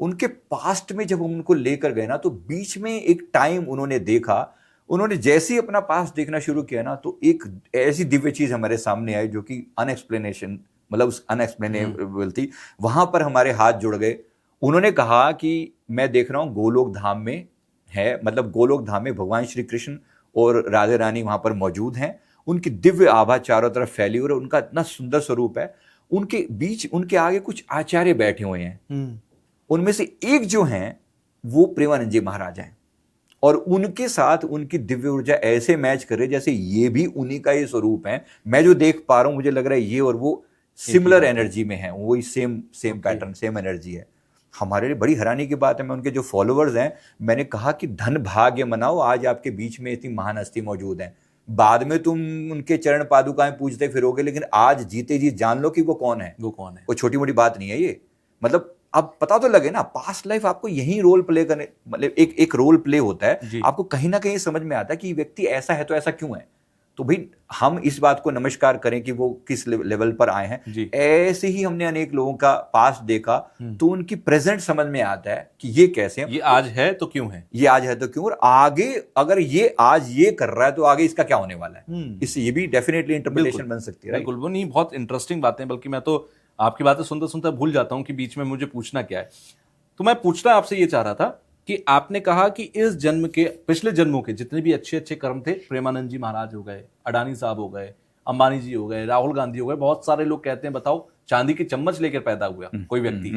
उनके पास्ट में जब हम उनको लेकर गए ना, तो बीच में एक टाइम उन्होंने देखा, उन्होंने जैसे ही अपना पास्ट देखना शुरू किया ना, तो एक ऐसी दिव्य चीज हमारे सामने आई जो कि अनएक्सप्लेनेशन, मतलब अनएक्सप्लेनेबल थी। वहां पर हमारे हाथ जुड़ गए। उन्होंने कहा कि मैं देख रहा हूं गोलोक धाम में है, मतलब गोलोक धाम में भगवान श्री कृष्ण और राधे रानी वहां पर मौजूद हैं। उनकी दिव्य आभा चारों तरफ फैली हुई है, उनका इतना सुंदर स्वरूप है। उनके बीच, उनके आगे कुछ आचार्य बैठे हुए हैं। उनमें से एक जो हैं वो प्रेमानंद जी महाराज हैं, और उनके साथ उनकी दिव्य ऊर्जा ऐसे मैच कर रही जैसे ये भी उन्हीं का ही स्वरूप है। मैं जो देख पा रहा हूं, मुझे लग रहा है ये और वो सिमिलर एनर्जी में है, वही सेम पैटर्न, सेम एनर्जी है। हमारे लिए बड़ी हैरानी की बात है। मैं उनके जो फॉलोअर्स हैं, मैंने कहा कि धन भाग्य मनाओ, आज आपके बीच में इतनी महान हस्ती मौजूद है। बाद में तुम उनके चरण पादुकाएं पूजते फिरोगे, लेकिन आज जीते जी जान लो कि वो कौन है। वो छोटी मोटी बात नहीं है ये। मतलब अब पता तो लगे ना, पास्ट लाइफ आपको यही रोल प्ले करने, मतलब एक रोल प्ले होता है, आपको कहीं ना कहीं समझ में आता है कि व्यक्ति ऐसा है तो ऐसा क्यों है। तो भाई हम इस बात को नमस्कार करें कि वो किस लेवल पर आए हैं। ऐसे ही हमने अनेक लोगों का पास्ट देखा, तो उनकी प्रेजेंट समझ में आता है कि ये कैसे हैं, ये आज है तो क्यों है, ये आज है तो क्यों, और आगे अगर ये आज ये कर रहा है तो आगे इसका क्या होने वाला है। इससे ये भी डेफिनेटली इंटरप्रिटेशन बन सकती है। बिल्कुल, वो नहीं, बहुत इंटरेस्टिंग बातें, बल्कि मैं तो आपकी बातें सुनते सुनते भूल जाता हूं कि बीच में मुझे पूछना क्या है। तो मैं पूछना आपसे ये चाह रहा था कि आपने कहा कि इस जन्म के, पिछले जन्मों के जितने भी अच्छे अच्छे कर्म थे, प्रेमानंद जी महाराज हो गए, अडानी साहब हो गए, अंबानी जी हो गए, राहुल गांधी हो गए, बहुत सारे लोग कहते हैं बताओ चांदी की चम्मच लेकर पैदा हुआ कोई व्यक्ति,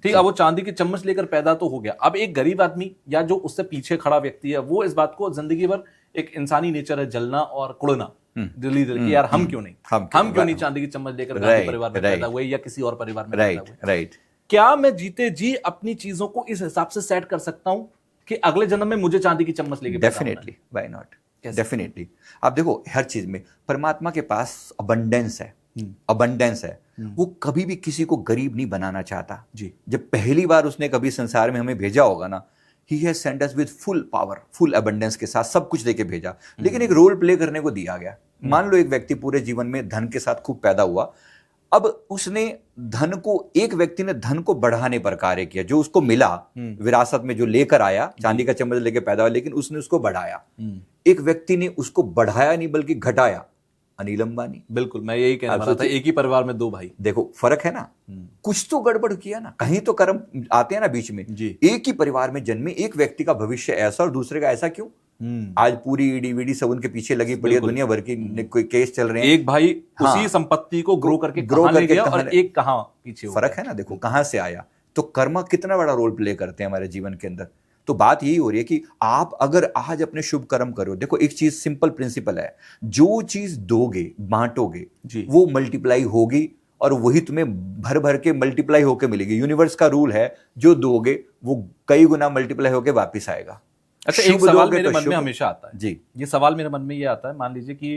ठीक है, वो चांदी की चम्मच लेकर पैदा तो हो गया। अब एक गरीब आदमी या जो उससे पीछे खड़ा व्यक्ति है, वो इस बात को जिंदगी भर, एक इंसानी नेचर है जलना और कुड़ना, दिल्ली दिल की, यार हम क्यों नहीं, हम क्यों नहीं चांदी की चम्मच लेकर गांधी परिवार में पैदा हुए या किसी और परिवार में पैदा हुए। राइट। क्या मैं जीते जी अपनी चीजों को इस हिसाब से सेट कर सकता हूं कि अगले जन्म में मुझे चांदी की चम्मच लेके पैदा होना है? Definitely, why not, definitely. आप देखो हर चीज में परमात्मा के पास अबंडेंस है, अबंडेंस है। वो कभी भी किसी को गरीब नहीं बनाना चाहता जी। जब पहली बार उसने कभी संसार में हमें भेजा होगा ना, he has sent us with full power, full abundance के साथ सब कुछ देके भेजा, लेकिन एक रोल प्ले करने को दिया गया। मान लो एक व्यक्ति पूरे जीवन में धन के साथ खूब पैदा हुआ, अब उसने धन को, एक व्यक्ति ने धन को बढ़ाने पर कार्य किया, जो उसको मिला विरासत में, जो लेकर आया, चांदी का चम्मच लेके पैदा हुआ, लेकिन उसने उसको बढ़ाया। एक व्यक्ति ने उसको बढ़ाया नहीं बल्कि घटाया, अनिल अंबानी। बिल्कुल, मैं यही कहने वाला था, एक ही परिवार में दो भाई। देखो फर्क है ना, कुछ तो गड़बड़ किया ना, कहीं तो कर्म आते हैं ना बीच में जी। एक ही परिवार में जन्मे एक व्यक्ति का भविष्य ऐसा और दूसरे का ऐसा क्यों? आज पूरी ईडी सब उनके पीछे लगी पड़ी है, दुनिया भर की कोई केस चल रहे हैं। एक भाई उसी संपत्ति को ग्रो करके ले गया और एक कहां पीछे, फर्क है ना, देखो कहां से आया। तो कर्म कितना बड़ा रोल प्ले करते हैं हमारे जीवन के अंदर। तो बात यही हो रही है कि आप अगर आज अपने शुभ कर्म करो, देखो एक चीज सिंपल प्रिंसिपल है, जो चीज दोगे बांटोगे वो मल्टीप्लाई होगी और वही तुम्हें भर भर के मल्टीप्लाई होके मिलेगी। यूनिवर्स का रूल है, जो दोगे वो कई गुना मल्टीप्लाई होके वापिस आएगा। अच्छा, एक सवाल मेरे मन में हमेशा आता है जी, ये सवाल मेरे मन में ये आता है, मान लीजिए कि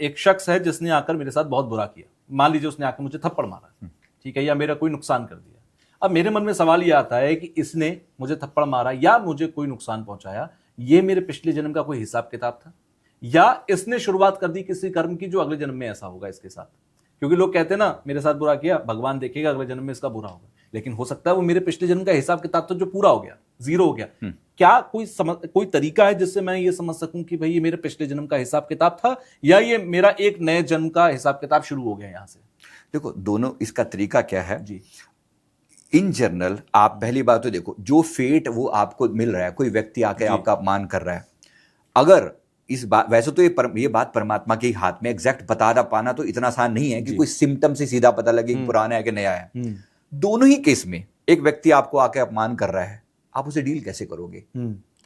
एक शख्स है जिसने आकर मेरे साथ बहुत बुरा किया, मान लीजिए उसने आकर मुझे थप्पड़ मारा, ठीक है, या मेरा कोई नुकसान कर दिया। अब मेरे मन में सवाल ये आता है कि इसने मुझे थप्पड़ मारा या मुझे कोई नुकसान पहुंचाया, ये मेरे पिछले जन्म का कोई हिसाब किताब था, या इसने शुरुआत कर दी किसी कर्म की जो अगले जन्म में ऐसा होगा इसके साथ? क्योंकि लोग कहते हैं ना, मेरे साथ बुरा किया, भगवान देखेगा अगले जन्म में इसका बुरा होगा, लेकिन हो सकता है वो मेरे पिछले जन्म का हिसाब किताब तो जो पूरा हो गया, जीरो हो गया। क्या कोई तरीका है जिससे मैं ये समझ सकूं कि भाई ये मेरे पिछले जन्म का हिसाब किताब था या ये मेरा एक नए जन्म का हिसाब किताब शुरू हो गया यहां से? देखो दोनों, इसका तरीका क्या है जी। इन जनरल आप पहली बात तो देखो, जो फेट वो आपको मिल रहा है, कोई व्यक्ति आके आपका अपमान कर रहा है, अगर इस बात, वैसे तो ये बात परमात्मा के हाथ में, एग्जैक्ट बता पाना तो इतना आसान नहीं है कि कोई सिम्टम से सीधा पता लगे कि पुराना है कि नया है। दोनों ही केस में एक व्यक्ति आपको आके अपमान कर रहा है, आप उसे डील कैसे करोगे?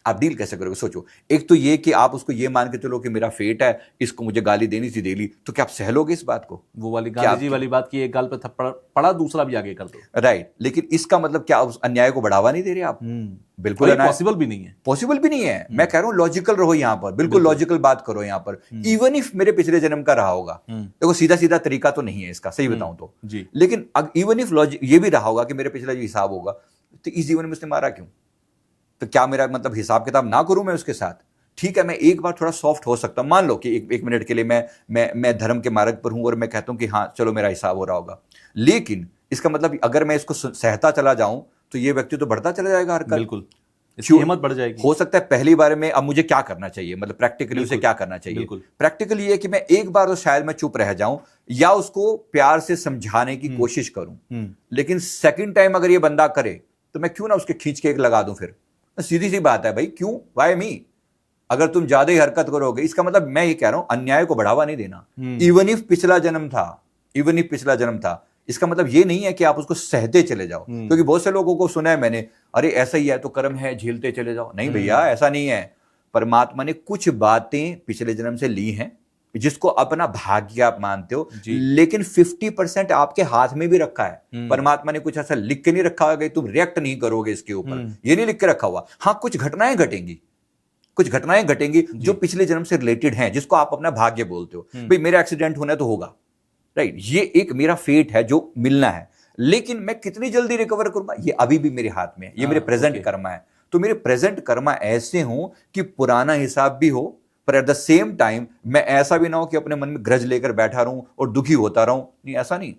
आप डील कैसे करोगे? सोचो, एक तो ये कि आप उसको ये मान के चलो कि मेरा फेट है, इसको मुझे गाली देनी थी डेली, तो क्या आप सह लोगे इस बात को? वो वाली गाली जी वाली बात की, एक गाल पे थप्पड़ पड़ा दूसरा भी आगे कर दो, राइट। लेकिन इसका मतलब क्या उस अन्याय को बढ़ावा नहीं दे रहे आप? बिल्कुल पॉसिबल भी नहीं है, पॉसिबल भी नहीं है। मैं कह रहा हूं लॉजिकल रहो यहां पर, बिल्कुल लॉजिकल बात करो यहां पर। इवन इफ मेरे पिछले जन्म का रहा होगा, देखो सीधा सीधा तरीका तो नहीं है इसका, सही बताऊं तो जी, लेकिन इवन इफ लॉजिक ये भी रहा होगा कि मेरे पिछला जो हिसाब होगा, तो इस जीवन में उसने मारा क्यों? तो क्या मेरा मतलब हिसाब किताब ना करूं मैं उसके साथ? ठीक है, मैं एक बार थोड़ा सॉफ्ट हो सकता हूं, मान लो कि एक मिनट के लिए मैं धर्म के मार्ग पर हूं और मैं कहता हूं कि हाँ चलो मेरा हिसाब हो रहा होगा, लेकिन इसका मतलब अगर मैं इसको सहता चला जाऊं तो ये व्यक्ति तो बढ़ता चला जाएगा हर कल। बिल्कुल, इसकी हिम्मत बढ़ जाएगी। हो सकता है पहली बार में, अब मुझे क्या करना चाहिए, मतलब प्रैक्टिकली उसे क्या करना चाहिए? प्रैक्टिकली ये कि मैं एक बार तो शायद मैं चुप रह जाऊं या उसको प्यार से समझाने की कोशिश करूं, लेकिन सेकंड टाइम अगर ये बंदा करे तो मैं क्यों ना उसके खींच के एक लगा दूं? फिर सीधी सी बात है भाई, क्यों, वाई मी? अगर तुम ज्यादा ही हरकत करोगे, इसका मतलब मैं ये कह रहा हूं अन्याय को बढ़ावा नहीं देना। इवन इफ पिछला जन्म था, इवन इफ पिछला जन्म था, इसका मतलब ये नहीं है कि आप उसको सहते चले जाओ। क्योंकि बहुत से लोगों को सुना है मैंने, अरे ऐसा ही है तो कर्म है, झेलते चले जाओ। नहीं भैया, ऐसा नहीं है। परमात्मा ने कुछ बातें पिछले जन्म से ली हैं जिसको अपना भाग्य आप मानते हो, लेकिन 50% आपके हाथ में भी रखा है। परमात्मा ने कुछ ऐसा लिख के नहीं रखा होगा कि तुम रिएक्ट नहीं करोगे इसके ऊपर, ये नहीं लिख के रखा हुआ। हाँ, कुछ घटनाएं घटेंगी, कुछ घटनाएं घटेंगी जो पिछले जन्म से रिलेटेड हैं, जिसको आप अपना भाग्य बोलते हो। भाई मेरा एक्सीडेंट होना तो होगा, राइट, ये एक मेरा फेट है जो मिलना है, लेकिन मैं कितनी जल्दी रिकवर करूंगा ये अभी भी मेरे हाथ में है। ये मेरे प्रेजेंट कर्मा है। तो मेरे प्रेजेंट कर्मा ऐसे हों कि पुराना हिसाब भी हो, पर एट द सेम टाइम मैं ऐसा भी ना हो कि अपने मन में ग्रज लेकर बैठा रहूं और दुखी होता रहूं। नहीं, ऐसा नहीं।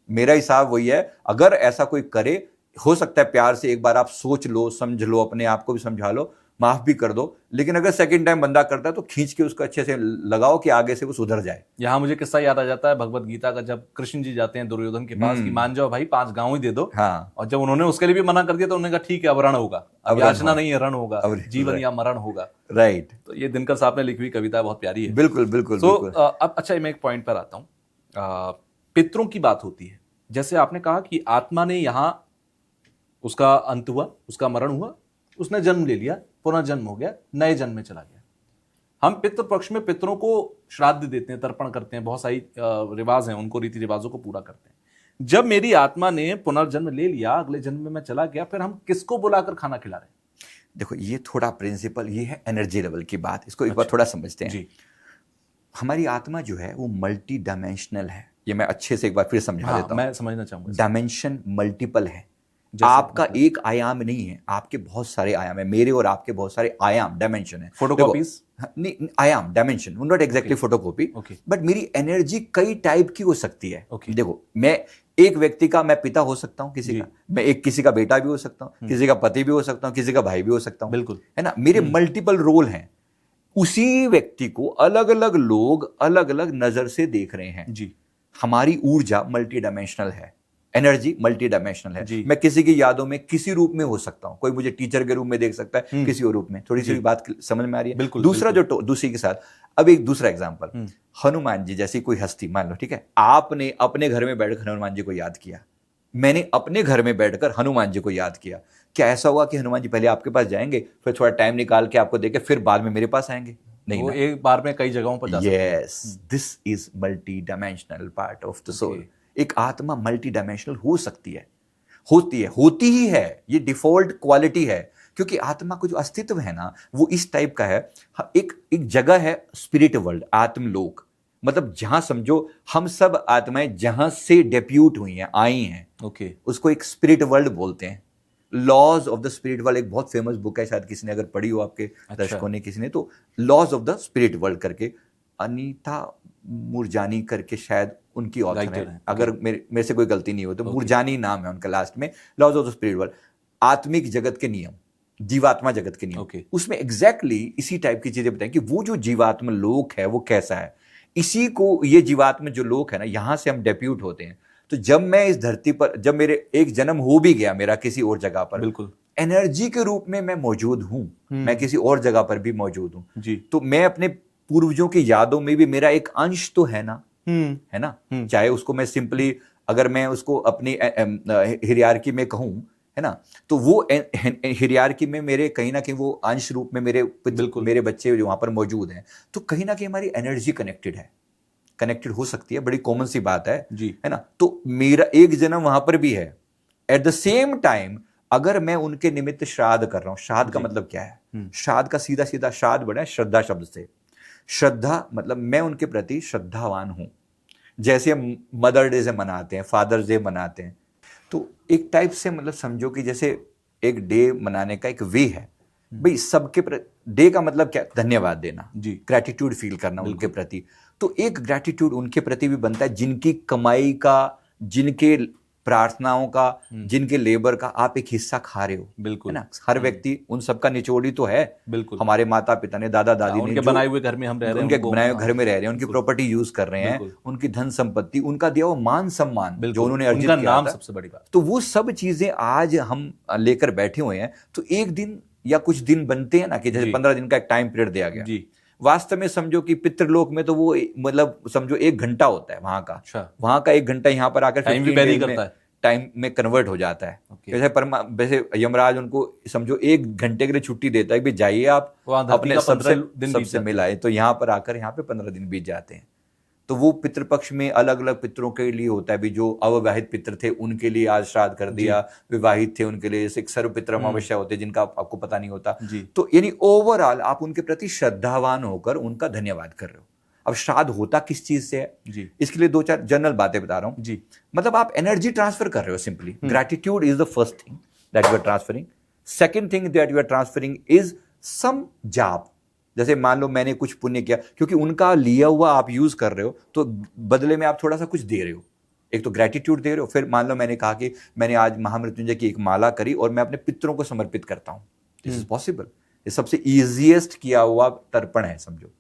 मेरा हिसाब वही है, अगर ऐसा कोई करे, हो सकता है प्यार से एक बार आप सोच लो, समझ लो, अपने आप को भी समझा लो, माफ भी कर दो, लेकिन अगर सेकंड टाइम बंदा करता है तो खींच के उसको अच्छे से लगाओ कि आगे से वो सुधर जाए। यहाँ मुझे किस्सा याद आ जाता है भगवत गीता का, जब कृष्ण जी जाते हैं दुर्योधन के पास कि मान जाओ भाई 5 गांव ही दे दो। हाँ, और जब उन्होंने उसके लिए भी मना कर दिया तो उन्होंने कहा ठीक है अब रण होगा, अब अब रण याचना होगा। नहीं है, रण होगा, अब जीवन या मरण होगा। राइट, तो ये दिनकर साहब ने लिखी हुई कविता बहुत प्यारी है। बिल्कुल बिल्कुल तो बिल्कुल। अब अच्छा मैं एक पॉइंट पर आता हूँ, पितरों की बात होती है, जैसे आपने कहा कि आत्मा ने यहाँ उसका अंत हुआ, उसका मरण हुआ, उसने जन्म ले लिया, पुनर्जन्म हो गया, नए जन्म में चला गया। हम पितृ पक्ष में पितरों को श्राद्ध देते हैं, तर्पण करते हैं, बहुत सारी रिवाज हैं, उनको रीति रिवाजों को पूरा करते हैं। जब मेरी आत्मा ने पुनर्जन्म ले लिया, अगले जन्म में मैं चला गया, फिर हम किसको बुलाकर खाना खिला रहे हैं? देखो ये थोड़ा प्रिंसिपल, ये है एनर्जी लेवल की बात, इसको एक बार थोड़ा समझते हैं। जी, हमारी आत्मा जो है वो मल्टी डायमेंशनल है, ये मैं अच्छे से एक बार फिर समझा हाँ, देता हूँ। मैं समझना चाहूंगा। डायमेंशन मल्टीपल है, जैसे आपका एक आयाम नहीं है, आपके बहुत सारे आयाम है, मेरे और आपके बहुत सारे आयाम, डायमेंशन है। फोटोकॉपीज? नहीं, आयाम, dimension, not exactly photocopy, but मेरी एनर्जी कई टाइप की हो सकती है। देखो मैं एक व्यक्ति का मैं पिता हो सकता हूँ, किसी का मैं एक किसी का बेटा भी हो सकता हूँ, किसी का पति भी हो सकता हूँ, किसी का भाई भी हो सकता हूँ, बिल्कुल, है ना, मेरे मल्टीपल रोल हैं। उसी व्यक्ति को अलग अलग लोग अलग अलग नजर से देख रहे हैं। जी, हमारी ऊर्जा मल्टी डायमेंशनल है, एनर्जी मल्टी डायमेंशनल है। जी। मैं किसी की यादों में किसी रूप में हो सकता हूं, कोई मुझे टीचर के रूप में देख सकता है, किसी और रूप में। थोड़ी सी बात समझ में आ रही है? बिल्कुल, दूसरा जो दूसरी के साथ, अब एक दूसरा एग्जांपल, हनुमान जी जैसी कोई हस्ती मान लो, ठीक है, आपने अपने घर में बैठकर हनुमान जी को याद किया, मैंने अपने घर में बैठकर हनुमान जी को याद किया। क्या ऐसा हुआ कि हनुमान जी पहले आपके पास जाएंगे, फिर थोड़ा टाइम निकाल के आपको देके फिर बाद में मेरे पास आएंगे? नहीं वो ना? एक बार में कई जगहों पर जा सकते हैं। Yes, this is multi dimensional part of the soul. एक आत्मा मल्टी डायमेंशनल हो सकती है, होती ही है, ये डिफॉल्ट क्वालिटी है, क्योंकि आत्मा का जो अस्तित्व है ना वो इस टाइप का है। एक जगह है स्पिरिट वर्ल्ड, आत्मलोक, मतलब जहां समझो हम सब आत्माएं जहां से डेप्यूट हुई हैं, आई हैं, ओके, उसको एक स्पिरिट वर्ल्ड बोलते हैं। Laws of the spirit world एक बहुत फेमस बुक है, शायद किसी ने अगर पढ़ी हो आपके दर्शकों ने, किसी ने, तो laws of the spirit world करके, अनीता मुरजानी करके शायद उनकी ऑथर है, अगर मेरे से कोई गलती नहीं हो तो मुरजानी नाम है उनका लास्ट में। Laws of the spirit world, आत्मिक जगत के नियम, जीवात्मा जगत के नियम, उसमें एग्जैक्टली इसी टाइप की चीजें बताएं कि वो जो जीवात्मा लोक है वो कैसा है। इसी को, ये जीवात्मा जो लोक है ना, यहां से हम डेप्यूट होते हैं। तो जब मैं इस धरती पर, जब मेरे एक जन्म हो भी गया मेरा किसी और जगह पर, बिल्कुल एनर्जी के रूप में मैं मौजूद हूं, मैं किसी और जगह पर भी मौजूद हूं जी। तो मैं अपने पूर्वजों की यादों में भी मेरा एक अंश तो है ना, है ना। चाहे उसको मैं सिंपली, अगर मैं उसको अपनी हिरियार्की में कहूं, है ना, तो वो हिरियार्की में मेरे कहीं ना कहीं वो अंश रूप में मेरे बच्चे जो वहां पर मौजूद हैं, तो कहीं ना कहीं हमारी एनर्जी कनेक्टेड हो सकती है, बड़ी कॉमन सी बात है जी, है ना। तो मेरा एक जन्म वहां पर भी है। एट द सेम टाइम अगर मैं उनके निमित्त श्राद्ध कर रहा हूं, श्राद्ध का मतलब क्या है? श्राद्ध का सीधा सीधा श्राद्ध बना है श्रद्धा शब्द से। श्रद्धा मतलब मैं उनके प्रति श्रद्धावान हूं, जैसे हम मदर डे से मनाते हैं, फादर्स डे मनाते हैं, तो एक टाइप से मतलब समझो कि जैसे एक डे मनाने का एक वे है भाई सबके डे का मतलब क्या? धन्यवाद देना, ग्रैटिट्यूड फील करना उनके प्रति। तो एक ग्रैटिट्यूड उनके प्रति भी बनता है, जिनकी कमाई का, जिनके प्रार्थनाओं का, जिनके लेबर का आप एक हिस्सा खा रहे हो, बिल्कुल, है ना। हर व्यक्ति उन सबका निचोड़ी तो है, बिल्कुल, हमारे माता पिता ने, दादा दादी ने, उनके बनाए हुए घर में हम रह रहे हैं, उनके बनाए हुए घर में रह रहे हैं, उनकी प्रॉपर्टी यूज कर रहे हैं, उनकी धन संपत्ति, उनका दिया हुआ मान सम्मान जो उन्होंने अर्जित किया नाम सबसे बड़ी बात। तो वो सब चीजें आज हम लेकर बैठे हुए हैं। तो एक दिन या कुछ दिन बनते हैं ना, कि जैसे 15 दिन का एक टाइम पीरियड दिया गया, वास्तव में समझो कि पितृलोक में तो वो मतलब समझो 1 घंटा होता है वहां का, वहां का 1 घंटा यहाँ पर आकर टाइम में कन्वर्ट हो जाता है। वैसे यमराज उनको समझो 1 घंटे के लिए छुट्टी देता है कि जाइए आप अपने सबसे मिलाए, तो यहाँ पर आकर यहाँ पे 15 दिन बीत जाते हैं। तो वो पितृपक्ष में अलग अलग पितरों के लिए होता है भी, जो अविवाहित पितर थे उनके लिए आज श्राद्ध कर दिया, विवाहित थे उनके लिए जैसे सर्व पितृ अमावस्या होते हैं जिनका आपको पता नहीं होता। तो यानी ओवरऑल आप उनके प्रति श्रद्धावान होकर उनका धन्यवाद कर रहे हो। अब श्राद्ध होता किस चीज से है, इसके लिए 2-4 जनरल बातें बता रहा हूं जी। मतलब आप एनर्जी ट्रांसफर कर रहे हो simply. Gratitude is the first thing that you are transferring. Second thing that you are transferring is some जाप। जैसे मान लो मैंने कुछ पुण्य किया, क्योंकि उनका लिया हुआ आप यूज कर रहे हो, तो बदले में आप थोड़ा सा कुछ दे रहे हो। एक तो ग्रैटिट्यूड दे रहे हो, फिर मान लो मैंने कहा कि मैंने आज महामृत्युंजय की एक माला करी और मैं अपने पितरों को समर्पित करता हूं, दिस इज पॉसिबल। ये सबसे इजीएस्ट किया हुआ तर्पण है समझो,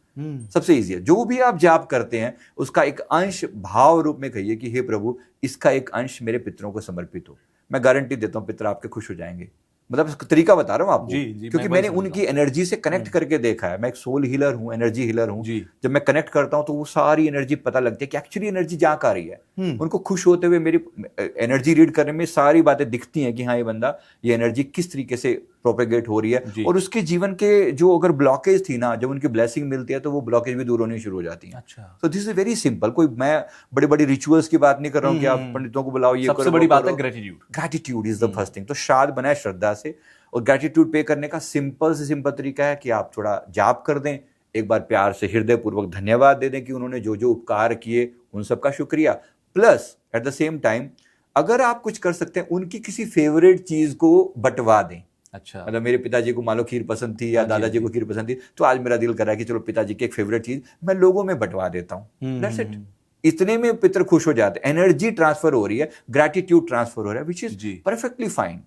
सबसे इजी। जो भी आप जाप करते हैं उसका एक अंश भाव रूप में कहिए कि हे प्रभु, इसका एक अंश मेरे पितरों को समर्पित हो। मैं गारंटी देता हूं पितर आपके खुश हो जाएंगे। मतलब इसका तरीका बता रहा हूं आपको, जी, क्योंकि मैंने उनकी एनर्जी से कनेक्ट करके देखा है। मैं एक सोल हीलर हूं, एनर्जी हीलर हूं। जब मैं कनेक्ट करता हूं तो वो सारी एनर्जी पता लगती है कि एक्चुअली एनर्जी जहां का रही है। उनको खुश होते हुए मेरी एनर्जी रीड करने में सारी बातें दिखती हैं कि हाँ, ये बंदा, ये एनर्जी किस तरीके से प्रोपेगेट हो रही है, और उसके जीवन के जो अगर ब्लॉकेज थी ना, जब उनकी ब्लेसिंग मिलती है तो वो ब्लॉकेज भी दूर होनी शुरू हो जाती है। अच्छा, तो दिस इज वेरी सिंपल। कोई मैं बड़ी बड़ी रिचुअल्स की बात नहीं कर रहा हूँ कि आप पंडितों को बुलाओ, ये सबसे बड़ी बात है gratitude. Gratitude is the first thing. तो श्राद्ध बनाए श्रद्धा से, और ग्रेटिट्यूड पे करने का सिंपल से सिंपल तरीका है कि आप थोड़ा जाप कर दें, एक बार प्यार से हृदय पूर्वक धन्यवाद दे दें कि उन्होंने जो जो उपकार किए उन सब का शुक्रिया। Plus at the same time अगर आप कुछ कर सकते हैं, उनकी किसी फेवरेट चीज को बंटवा दें। अच्छा, मतलब मेरे पिताजी को मान लो खीर पसंद थी या दादाजी को खीर पसंद थी, तो आज मेरा दिल कर रहा है कि चलो पिताजी की एक फेवरेट चीज मैं लोगों में बंटवा देता हूँ। That's it. इतने में पितर खुश हो जाते हैं, एनर्जी ट्रांसफर हो रही है, ग्रेटिट्यूड ट्रांसफर हो रहा है, विच इज परफेक्टली फाइन।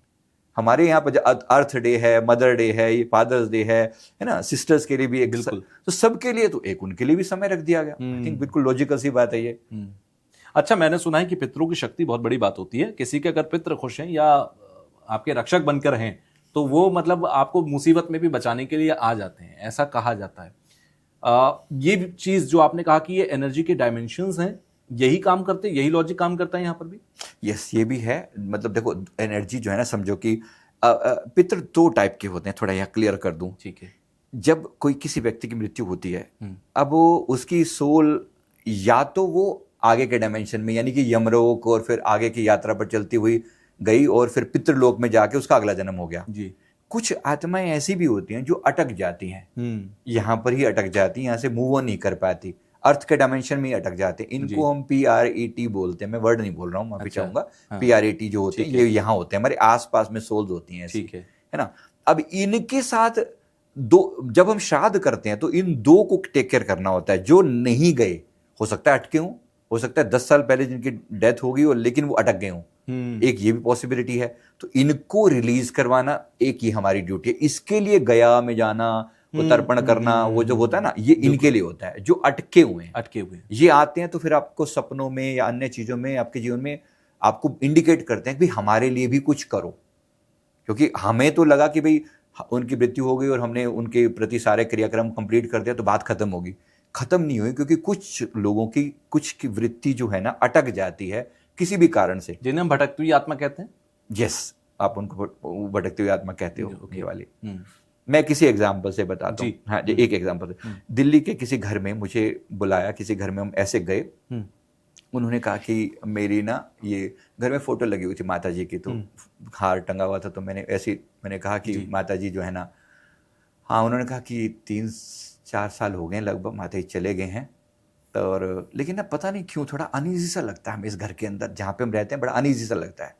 हमारे यहाँ पर अर्थ डे है, मदर डे है, ये फादर्स डे है ना, सिस्टर्स के लिए भी एक, तो सबके लिए तो एक उनके लिए भी समय रख दिया गया। आई थिंक बिल्कुल लॉजिकल सी बात है ये। अच्छा, मैंने सुना है कि पितरों की शक्ति बहुत बड़ी बात होती है। किसी के अगर पितर खुश हैं या आपके रक्षक बनकर हैं तो वो मतलब आपको मुसीबत में भी बचाने के लिए आ जाते हैं, ऐसा कहा जाता है। ये चीज जो आपने कहा कि ये एनर्जी के डायमेंशंस हैं, यही काम करते, यही लॉजिक काम करता है यहाँ पर भी। यस, ये भी है। मतलब देखो, एनर्जी जो है ना, समझो कि पितर दो टाइप के होते हैं, थोड़ा यहाँ क्लियर कर दूं। ठीक है। जब कोई किसी व्यक्ति की मृत्यु होती है, अब वो उसकी सोल या तो वो आगे के डायमेंशन में यानी कि यमलोक और फिर आगे की यात्रा पर चलती हुई गई और फिर पितृलोक में जाके उसका अगला जन्म हो गया जी। कुछ आत्माएं ऐसी भी होती हैं जो अटक जाती हैं, यहां पर ही अटक जाती हैं, यहां से मूव ऑन नहीं कर पाती, अर्थ के डायमेंशन में ही अटक जाते हैं। इनको हम PRET बोलते हैं। मैं वर्ड नहीं बोल रहा हूं, माफी चाहूंगा। PRET जो होते हैं ये यहाँ होते हैं, हमारे आसपास में सोल्स होती हैं ऐसी, है ना। अब इनके साथ दो, जब हम श्राद्ध करते हैं तो इन दो को टेक केयर करना होता है। जो नहीं गए, हो सकता है अटके हों, हो सकता है 10 साल पहले जिनकी डेथ होगी और लेकिन वो अटक गए हों, एक ये भी पॉसिबिलिटी है। तो इनको रिलीज करवाना एक ही हमारी ड्यूटी है। इसके लिए गया में जाना, वो तर्पण करना, वो जो होता है ना, ये इनके लिए होता है जो अटके हुए हैं। ये आते हैं तो फिर आपको सपनों में या अन्य चीजों में आपके जीवन में आपको इंडिकेट करते हैं कि भाई हमारे लिए भी कुछ करो। क्योंकि हमें तो लगा कि भाई उनकी मृत्यु हो गई और हमने उनके प्रति सारे क्रियाक्रम कंप्लीट कर दिया तो बात खत्म होगी। खत्म नहीं हुई, क्योंकि कुछ लोगों की कुछ की वृत्ति जो है ना अटक जाती है किसी भी कारण से, जिन्हें हम भटकती हुई आत्मा कहते हैं। यस, आप उनको भटकती हुई आत्मा कहते हो। ये वाली मैं किसी एग्जाम्पल से बताता हूँ। हाँ, एक एग्जाम्पल से, दिल्ली के किसी घर में मुझे बुलाया, किसी घर में हम ऐसे गए। उन्होंने कहा कि मेरी ना ये घर में फोटो लगी हुई थी माता जी की, तो हार टंगा हुआ था, तो मैंने कहा कि माता जी जो है ना, हाँ, उन्होंने कहा कि 3-4 साल हो गए लगभग माता जी चले गए हैं, तो और लेकिन ना पता नहीं क्यों थोड़ा अनईजी सा लगता है हमें इस घर के अंदर जहाँ पे हम रहते हैं, बड़ा अनईजी सा लगता है।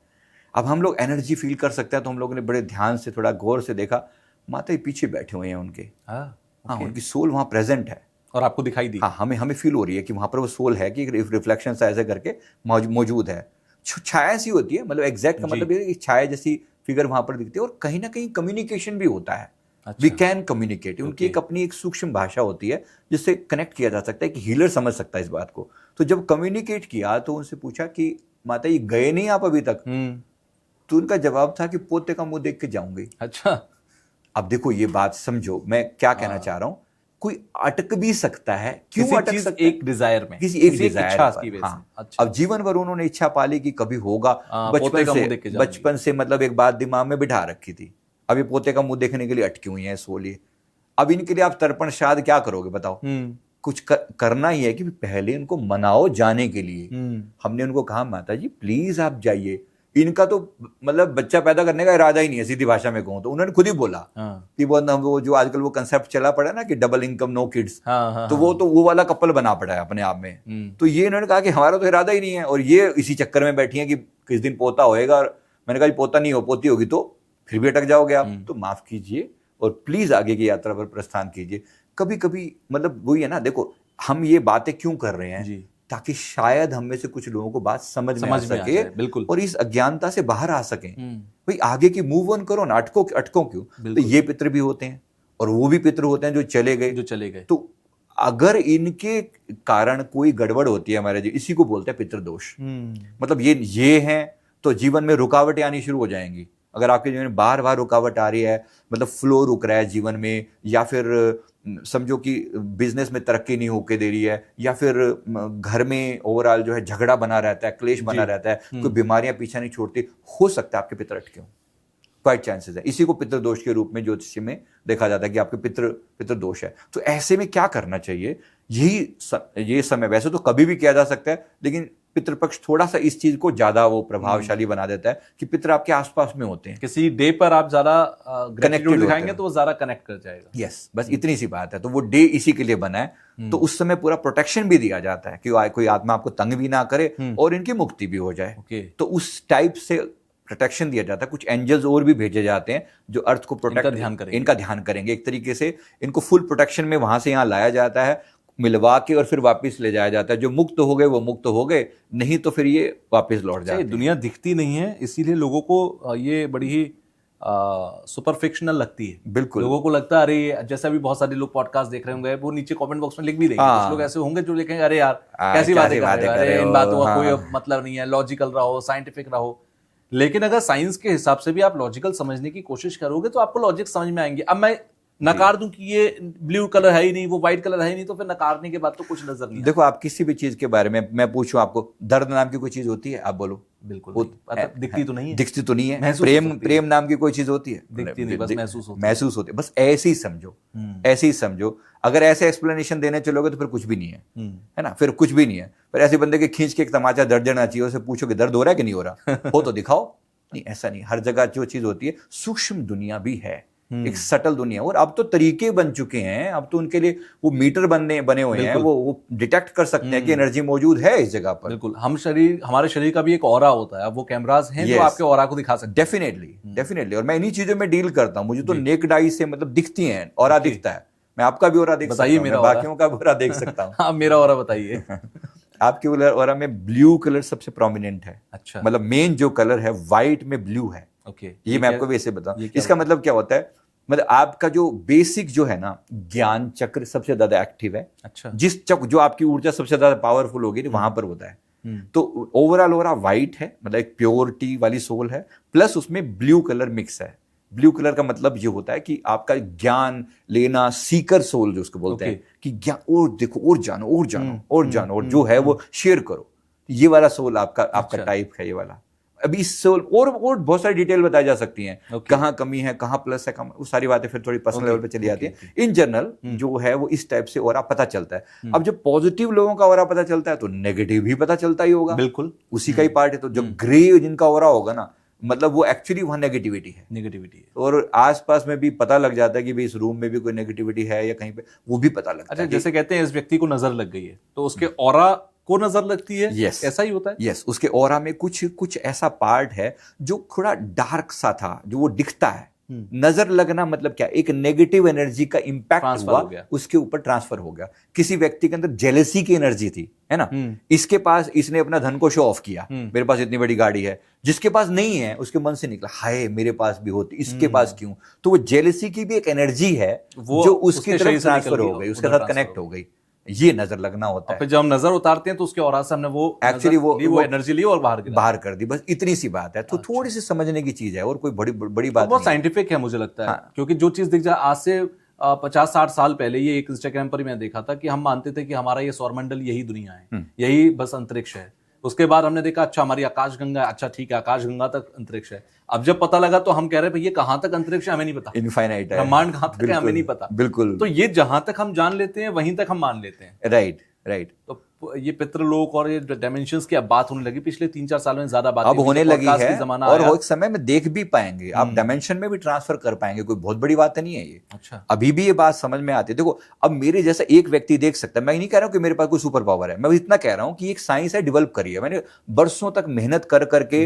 अब हम लोग एनर्जी फील कर सकते हैं, तो हम लोगों ने बड़े ध्यान से थोड़ा गौर से देखा, माता जी पीछे बैठे हुए हैं उनके। हाँ, उनकी सोल वहाँ प्रेजेंट है और आपको दिखाई दी। हाँ, हमें फील हो रही है कि वहाँ पर वो सोल है, कि रिफ्लेक्शन सा ऐसे करके मौजूद है। छाया सी होती है, मतलब एग्जैक्ट का मतलब ये छाया जैसी फिगर वहाँ पर दिखती है, और कहीं ना कहीं कम्युनिकेशन भी होता है। We can communicate. उनकी एक अपनी एक सूक्ष्म भाषा होती है जिससे कनेक्ट किया जा सकता है, कि हीलर समझ सकता है इस बात को। तो जब कम्युनिकेट किया तो उनसे पूछा कि माता ये गए नहीं आप अभी तक? तो उनका जवाब था कि पोते का मुंह देख के जाऊंगी। अच्छा, अब देखो ये बात समझो मैं क्या कहना चाह रहा हूं। कोई अटक भी सकता है, क्यों अटक सकता है? एक डिजायर में, किसी एक डिजायर पर। हाँ। अच्छा। अब जीवन भर उन्होंने इच्छा पाली कि कभी होगा, बचपन से मतलब एक बात दिमाग में बिठा रखी थी। अब ये पोते का मुंह देखने के लिए अटकी हुई है सोलिए। अब इनके लिए आप तर्पण श्राद्ध क्या करोगे बताओ? कुछ करना ही है कि पहले इनको मनाओ जाने के लिए। हमने उनको कहा माता जी प्लीज आप जाइए। इनका तो मतलब बच्चा पैदा करने का इरादा ही नहीं है, सीधी भाषा में कहूं तो। उन्होंने खुद ही बोला कि वो जो आजकल वो कंसेप्ट चला पड़ा ना कि डबल इनकम नो किड्स, तो वो वाला कपल बना पड़ा है अपने आप में। तो ये इन्होंने कहा कि हमारा तो इरादा ही नहीं है, और ये इसी चक्कर में बैठी है कि किस दिन पोता होएगा। और मैंने कहा पोता नहीं हो, पोती होगी तो फिर भी अटक जाओगे आप, तो माफ कीजिए और प्लीज आगे की यात्रा पर प्रस्थान कीजिए। कभी कभी मतलब वही है ना, देखो हम ये बातें क्यों कर रहे हैं, ताकि शायद हम में से कुछ लोगों को बात समझ में आ सके, बिल्कुल, और इस अज्ञानता से बाहर आ सकें। भाई आगे की मूव ऑन करो ना, अटको क्यों? तो ये पितर भी होते हैं, और वो भी पितृ होते हैं जो चले गए। तो अगर इनके कारण कोई गड़बड़ होती है हमारे इसी को बोलते हैं पितृदोष। मतलब ये हैं तो जीवन में रुकावटें आनी शुरू हो जाएंगी। अगर आपके जीवन में बार बार रुकावट आ रही है, मतलब फ्लो रुक रहा है जीवन में, या फिर समझो कि बिजनेस में तरक्की नहीं होके दे रही है, या फिर घर में ओवरऑल जो है झगड़ा बना रहता है, क्लेश बना रहता है, कोई बीमारियां पीछा नहीं छोड़ती, हो सकता है आपके पितर अटके हों। क्वाइट चांसेस है। इसी को पितृदोष के रूप में ज्योतिष में देखा जाता है कि आपके पितृदोष है। तो ऐसे में क्या करना चाहिए, ये समय वैसे तो कभी भी किया जा सकता है, लेकिन पितृपक्ष थोड़ा सा इस चीज को ज्यादा वो प्रभावशाली बना देता है कि पितर आपके आसपास में होते हैं। किसी डे पर आप ज्यादा कनेक्टेड दिखाएंगे तो वो ज्यादा कनेक्ट कर जाएगा। यस, बस इतनी सी बात है। तो वो डे इसी के लिए बना है। तो उस समय पूरा प्रोटेक्शन भी दिया जाता है कि कोई आत्मा आपको तंग भी ना करे और इनकी मुक्ति भी हो जाए। तो उस टाइप से प्रोटेक्शन दिया जाता है। कुछ एंजल्स और भी भेजे जाते हैं जो अर्थ को प्रोटेक्ट इनका ध्यान करेंगे। एक तरीके से इनको फुल प्रोटेक्शन में वहां से यहाँ लाया जाता है, मिलवा के और फिर वापस ले जाया जाता है। जो मुक्त हो गए वो मुक्त हो गए, नहीं तो फिर ये वापस लौट जाते हैं। दुनिया दिखती नहीं है, इसीलिए लोगों को ये बड़ी ही सुपर फिक्शनल लगती है। बिल्कुल, लोगों को लगता है अरे, जैसा भी बहुत सारे लोग पॉडकास्ट देख रहे होंगे, वो नीचे कमेंट बॉक्स में लिख भी देंगे। कुछ लोग ऐसे होंगे जो लिखेंगे अरे यार कैसी बातें कर रहे हो, इन बातों का कोई मतलब नहीं है, लॉजिकल रहो, साइंटिफिक रहो। लेकिन अगर साइंस के हिसाब से भी आप लॉजिकल समझने की कोशिश करोगे तो आपको लॉजिक समझ में आएंगे। अब मैं नकार दूं कि ये ब्लू कलर है ही नहीं, वो व्हाइट कलर है ही नहीं, तो फिर नकारने के बाद तो कुछ नजर नहीं। देखो, आप किसी भी चीज के बारे में मैं पूछूं आपको, दर्द नाम की कोई चीज होती है? आप बोलो। बिल्कुल दिखती तो नहीं है। दिखती तो नहीं है। प्रेम नाम की कोई चीज होती है? दिखती नहीं, बस महसूस होती है। बस ऐसे ही समझो, ऐसे ही समझो। अगर ऐसे एक्सप्लेनेशन देने चलोगे तो फिर कुछ भी नहीं है ना, फिर कुछ भी नहीं है। पर ऐसे बंदे के खींच के एक तमाचा दर्द देना चाहिए, उसे पूछो कि दर्द हो रहा है कि नहीं हो रहा, हो तो दिखाओ। नहीं, ऐसा नहीं। हर जगह जो चीज होती है, सूक्ष्म दुनिया भी है, एक सटल दुनिया। और अब तो तरीके बन चुके हैं, अब तो उनके लिए वो मीटर बने हुए हैं, वो डिटेक्ट कर सकते हैं कि एनर्जी मौजूद है इस जगह पर। बिल्कुल, हमारे शरीर का भी एक ऑरा होता है। अब वो कैमरास हैं जो आपके ऑरा को दिखा सकते हैं। डेफिनेटली। और मैं इन्हीं चीजों में डील करता हूँ। मुझे तो नेक्ड आई से मतलब दिखती हैं, ऑरा दिखता है। मैं आपका भी ऑरा देख सकता हूँ, मैं बाकियों का भी ऑरा देख सकता हूँ। हाँ, मेरा ऑरा बताइए। आपके ऑरा में ब्लू कलर सबसे प्रोमिनेंट है। अच्छा। मतलब मेन जो कलर है व्हाइट में ब्लू है। ओके, ये मैं आपको वैसे बताऊं। इसका मतलब क्या होता है, मतलब आपका जो बेसिक जो है ना, ज्ञान चक्र सबसे ज्यादा एक्टिव है। अच्छा। जिस चक्र जो आपकी ऊर्जा सबसे ज्यादा पावरफुल होगी वहां पर होता है। तो ओवरऑल व्हाइट है, मतलब एक प्योरिटी वाली सोल है, प्लस उसमें ब्लू कलर मिक्स है। ब्लू कलर का मतलब ये होता है कि आपका ज्ञान लेना, सीकर सोल जो उसको बोलते हैं, कि ज्ञान और देखो और जानो और जानो और जानो, और जो है वो शेयर करो। ये वाला सोल आपका टाइप है, ये वाला। अभी इस सोल और बहुत सारी डिटेल बताई जा सकती हैं, कहाँ कमी है, कहाँ प्लस है, वो सारी बातें फिर थोड़ी पर्सनल लेवल पे चली जाती है। इन जनरल जो है वो इस टाइप से ऑरा पता चलता है। अब जब पॉजिटिव लोगों का ऑरा पता चलता है तो नेगेटिव भी पता चलता ही होगा। बिल्कुल, उसी का ही पार्ट है। तो जो ग्रे जिनका ऑरा होगा ना, मतलब वो एक्चुअली वहां नेगेटिविटी है। और आसपास में भी पता लग जाता है कि भाई इस रूम में भी कोई नेगेटिविटी है या कहीं पे, वो भी पता लगता है। जैसे कहते हैं इस व्यक्ति को नजर लग गई है, तो उसके ऑरा को नजर लगती है। यस, ऐसा ही होता है। यस, उसके ऑरा में कुछ ऐसा पार्ट है जो थोड़ा डार्क सा था, जो वो दिखता है। नजर लगना मतलब क्या, एक नेगेटिव एनर्जी का इंपैक्ट हुआ, उसके ऊपर ट्रांसफर हो गया। किसी व्यक्ति के अंदर जेलसी की एनर्जी थी, है ना, इसके पास, इसने अपना धन को शो ऑफ किया, मेरे पास इतनी बड़ी गाड़ी है। जिसके पास नहीं है उसके मन से निकला, हाय मेरे पास भी होती, इसके पास क्यों। तो वो जेलसी की भी एक एनर्जी है जो उसकी तरफ ट्रांसफर हो गई, उसके साथ कनेक्ट हो गई। ये नजर लगना होता है। फिर जब हम नजर उतारते हैं तो उसके ऑरा से हमने वो एक्चुअली वो एनर्जी ली और बाहर कर दी। बस इतनी सी बात है। तो थोड़ी सी समझने की चीज है, और कोई बड़ी बात बहुत साइंटिफिक है मुझे लगता है। क्योंकि जो चीज दिख जाए, आज से 50-60 साल पहले ये एक इंस्टाग्राम पर मैंने देखा था कि हम मानते थे कि हमारा ये सौरमंडल यही दुनिया है, यही बस अंतरिक्ष है। उसके बाद हमने देखा अच्छा हमारी आकाशगंगा, अच्छा ठीक है आकाशगंगा तक अंतरिक्ष है। अब जब पता लगा तो हम कह रहे हैं ये कहां तक अंतरिक्ष है हमें नहीं पता, इनफाइनाइट है, ब्रह्मांड कहां तक है हमें नहीं पता। बिल्कुल। तो ये जहां तक हम जान लेते हैं वहीं तक हम मान लेते हैं। राइट। तो ये पितृलोक और ये डायमेंशंस की अब बात होने लगी पिछले 3-4 सालों में, ज्यादा बात अब होने लगी है, और वो एक समय में देख भी पाएंगे, आप डायमेंशन में भी ट्रांसफर कर पाएंगे। कोई बहुत बड़ी बात नहीं है ये। अच्छा। अभी भी ये बात समझ में आती है। देखो, अब मेरे जैसा एक व्यक्ति देख सकता है। मैं नहीं कह रहा हूं कि मेरे पास कोई सुपर पावर है, मैं इतना कह रहा हूं कि एक साइंस है, डेवलप करी है मैंने बरसों तक मेहनत कर करके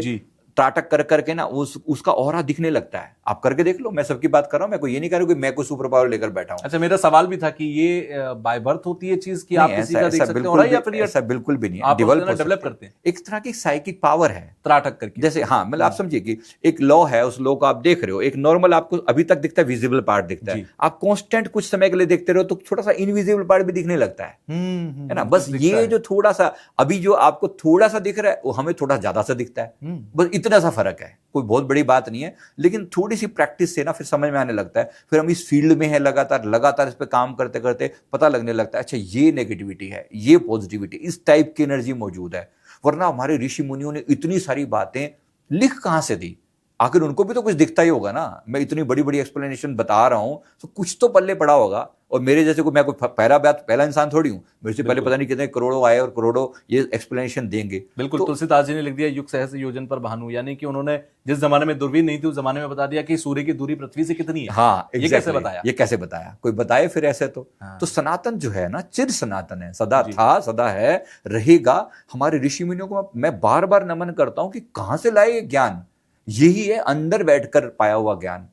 त्राटक कर करके ना उसका ऑरा दिखने लगता है। आप करके देख लो, मैं सबकी बात कर रहा हूं, मैं कोई ये नहीं कह रहा कि मैं कोई सुपर पावर लेकर बैठा हूं। अच्छा, मेरा सवाल भी था कि ये बाय बर्थ होती है चीज कि आप किसी का देख सकते हो या फिर ऐसा बिल्कुल भी नहीं है, आप डेवलप करते हैं एक तरह की साइकिक पावर है त्राटक करके। जैसे हाँ, मतलब आप समझिए कि एक लॉ है, उस लॉ को आप देख रहे हो, एक नॉर्मल आपको अभी तक दिखता है, विजिबल पार्ट दिखता है, आप कांस्टेंट कुछ समय के लिए देखते रहो तो थोड़ा सा इनविजिबल पार्ट भी दिखने लगता है ना। बस ये जो थोड़ा सा अभी जो आपको थोड़ा सा दिख रहा है वो हमें थोड़ा ज्यादा सा दिखता है, बस इतना सा फर्क है, कोई बहुत बड़ी बात नहीं है। लेकिन थोड़ी सी प्रैक्टिस से ना फिर समझ में आने लगता है, फिर हम इस फील्ड में है लगातार इस पे काम करते करते पता लगने लगता है अच्छा ये नेगेटिविटी है, ये पॉजिटिविटी, इस टाइप की एनर्जी मौजूद है। वरना हमारे ऋषि मुनियों ने इतनी सारी बातें लिख कहां से दी, आखिर उनको भी तो कुछ दिखता ही होगा ना। मैं इतनी बड़ी बड़ी एक्सप्लेनेशन बता रहा हूं तो कुछ तो पल्ले पड़ा होगा, और मेरे जैसे को मैं कोई पहला इंसान थोड़ी हूं, मेरे से पहले पता नहीं कितने करोड़ों आए और करोड़ों ये एक्सप्लेनेशन देंगे। बिल्कुल, तुलसीदास जी ने लिख दिया युग सहस्त्र योजन पर भानु, यानी कि उन्होंने जिस जमाने में दूरबीन नहीं थी उस जमाने में बता दिया कि सूर्य की दूरी पृथ्वी से कितनी है। हाँ, ये कैसे बताया? ये कैसे बताया, कोई बताए फिर ऐसे तो। तो सनातन जो है ना, चिर सनातन है, सदा था, सदा है, रहेगा। हमारे ऋषि मुनियों को मैं बार बार नमन करता हूं कि कहां से लाए ये ज्ञान, यही है अंदर बैठकर पाया हुआ ज्ञान।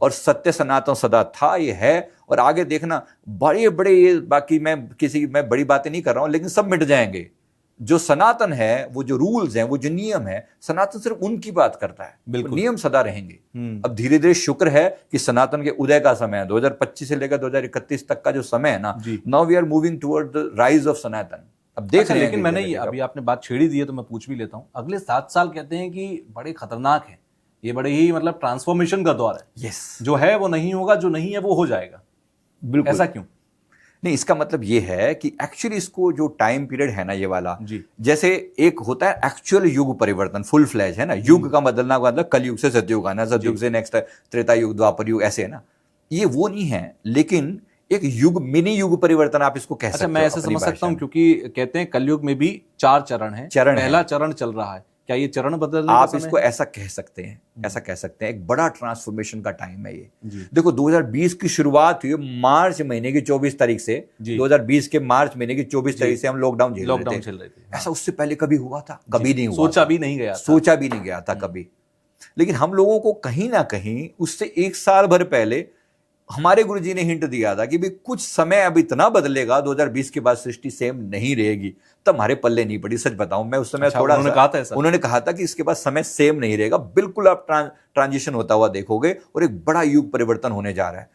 और सत्य सनातन सदा था, ये है, और आगे देखना बड़े बड़े ये, बाकी मैं बड़ी बातें नहीं कर रहा हूं, लेकिन सब मिट जाएंगे। जो सनातन है, वो जो रूल्स हैं, वो जो नियम है, सनातन सिर्फ उनकी बात करता है, बिल्कुल नियम सदा रहेंगे। अब धीरे धीरे शुक्र है कि सनातन के उदय का समय है, 2025 से लेकर 2031 तक का जो समय है ना, now we are moving toward the rise of Sanatan. अब देख रहे हैं। लेकिन मैंने अभी आपने बात छेड़ी दी है तो मैं पूछ भी लेता हूं, अगले 7 साल कहते हैं कि बड़े खतरनाक है, ये बड़े ही मतलब ट्रांसफॉर्मेशन का दौर है। यस, जो है वो नहीं होगा, जो नहीं है वो हो जाएगा। बिल्कुल। ऐसा क्यों? नहीं, इसका मतलब ये है कि एक्चुअली इसको जो टाइम पीरियड है ना, ये वाला जी, जैसे एक होता है एक्चुअल युग परिवर्तन, फुल फ्लैश है ना, युग का बदलना का मतलब कलयुग से सतयुग आना, सतयुग से नेक्स्ट त्रेता युग, द्वापर युग, ऐसे है ना। ये वो नहीं है, लेकिन एक युग, मिनी युग परिवर्तन आप इसको कह सकते हो। मैं ऐसे समझ सकता हूं क्योंकि कहते हैं कलयुग में भी 4 चरण है, पहला चरण चल रहा है, क्या ये चरण बदलने आप इसको ऐसा कह सकते हैं, ऐसा कह सकते हैं, एक बड़ा ट्रांसफॉर्मेशन का टाइम है ये। देखो 2020 की शुरुआत हुई मार्च महीने की 24 तारीख से, 2020 के मार्च महीने की 24 तारीख से हम लॉकडाउन झेल रहे थे। ऐसा उससे पहले कभी हुआ था? कभी नहीं हुआ, सोचा भी नहीं गया था कभी। लेकिन हम लोगों को कहीं ना कहीं उससे 1 साल भर पहले हमारे गुरुजी ने हिंट दिया था कि भी कुछ समय अब इतना बदलेगा, 2020 के बाद सृष्टि सेम नहीं रहेगी। तब हमारे पल्ले नहीं पड़ी, सच बताऊं मैं उस समय थोड़ा उन्होंने कहा था कि इसके बाद समय सेम नहीं रहेगा, बिल्कुल आप ट्रांजिशन होता हुआ देखोगे और एक बड़ा युग परिवर्तन होने जा रहा है।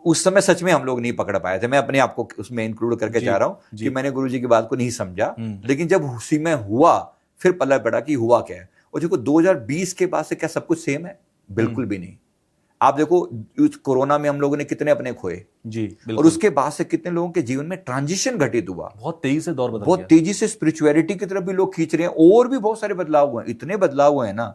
उस समय सच में हम लोग नहीं पकड़ पाए थे, मैं अपने आप को उसमें इंक्लूड करके जा रहा हूं कि मैंने गुरुजी की बात को नहीं समझा, लेकिन जब उसी में हुआ फिर पल्ला पड़ा कि हुआ क्या है। और देखो 2020 के बाद से क्या सब कुछ सेम है? बिल्कुल भी नहीं। आप देखो कोरोना में हम लोगों ने कितने अपने खोए जी, और उसके बाद से कितने लोगों के जीवन में ट्रांजिशन घटित हुआ, बहुत तेजी से दौर बदल गया, बहुत तेजी से स्पिरिचुअलिटी की तरफ भी लोग खींच रहे हैं, और भी बहुत सारे बदलाव हुए हैं, इतने बदलाव हुए हैं ना,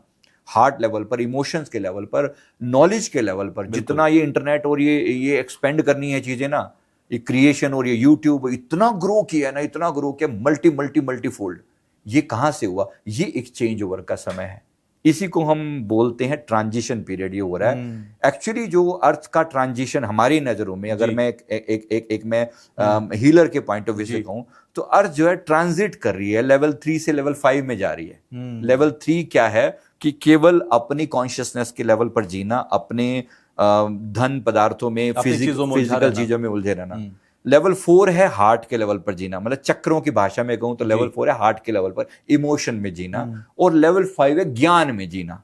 हार्ट लेवल पर, इमोशंस के लेवल पर, नॉलेज के लेवल पर। जितना ये इंटरनेट और ये एक्सपेंड करनी है चीजें ना, ये क्रिएशन और ये यूट्यूब इतना ग्रो किया है ना, इतना ग्रो किया, मल्टी फोल्ड। ये कहां से हुआ? ये एक चेंज ओवर का समय है, इसी को हम बोलते हैं ट्रांजिशन पीरियड। ये हो रहा है एक्चुअली जो अर्थ का ट्रांजिशन हमारी नजरों में, अगर मैं एक हीलर के पॉइंट ऑफ व्यू से कहूं तो अर्थ जो है ट्रांजिट कर रही है, लेवल 3 से लेवल 5 में जा रही है। लेवल 3 क्या है कि केवल अपनी कॉन्शियसनेस के लेवल पर जीना, अपने धन पदार्थों में, फिजिकल चीजों में उलझे रहना। लेवल 4 है हार्ट के लेवल पर जीना, मतलब चक्रों की भाषा में कहूं तो लेवल 4 है हार्ट के लेवल पर इमोशन में जीना, और लेवल 5 है ज्ञान में जीना।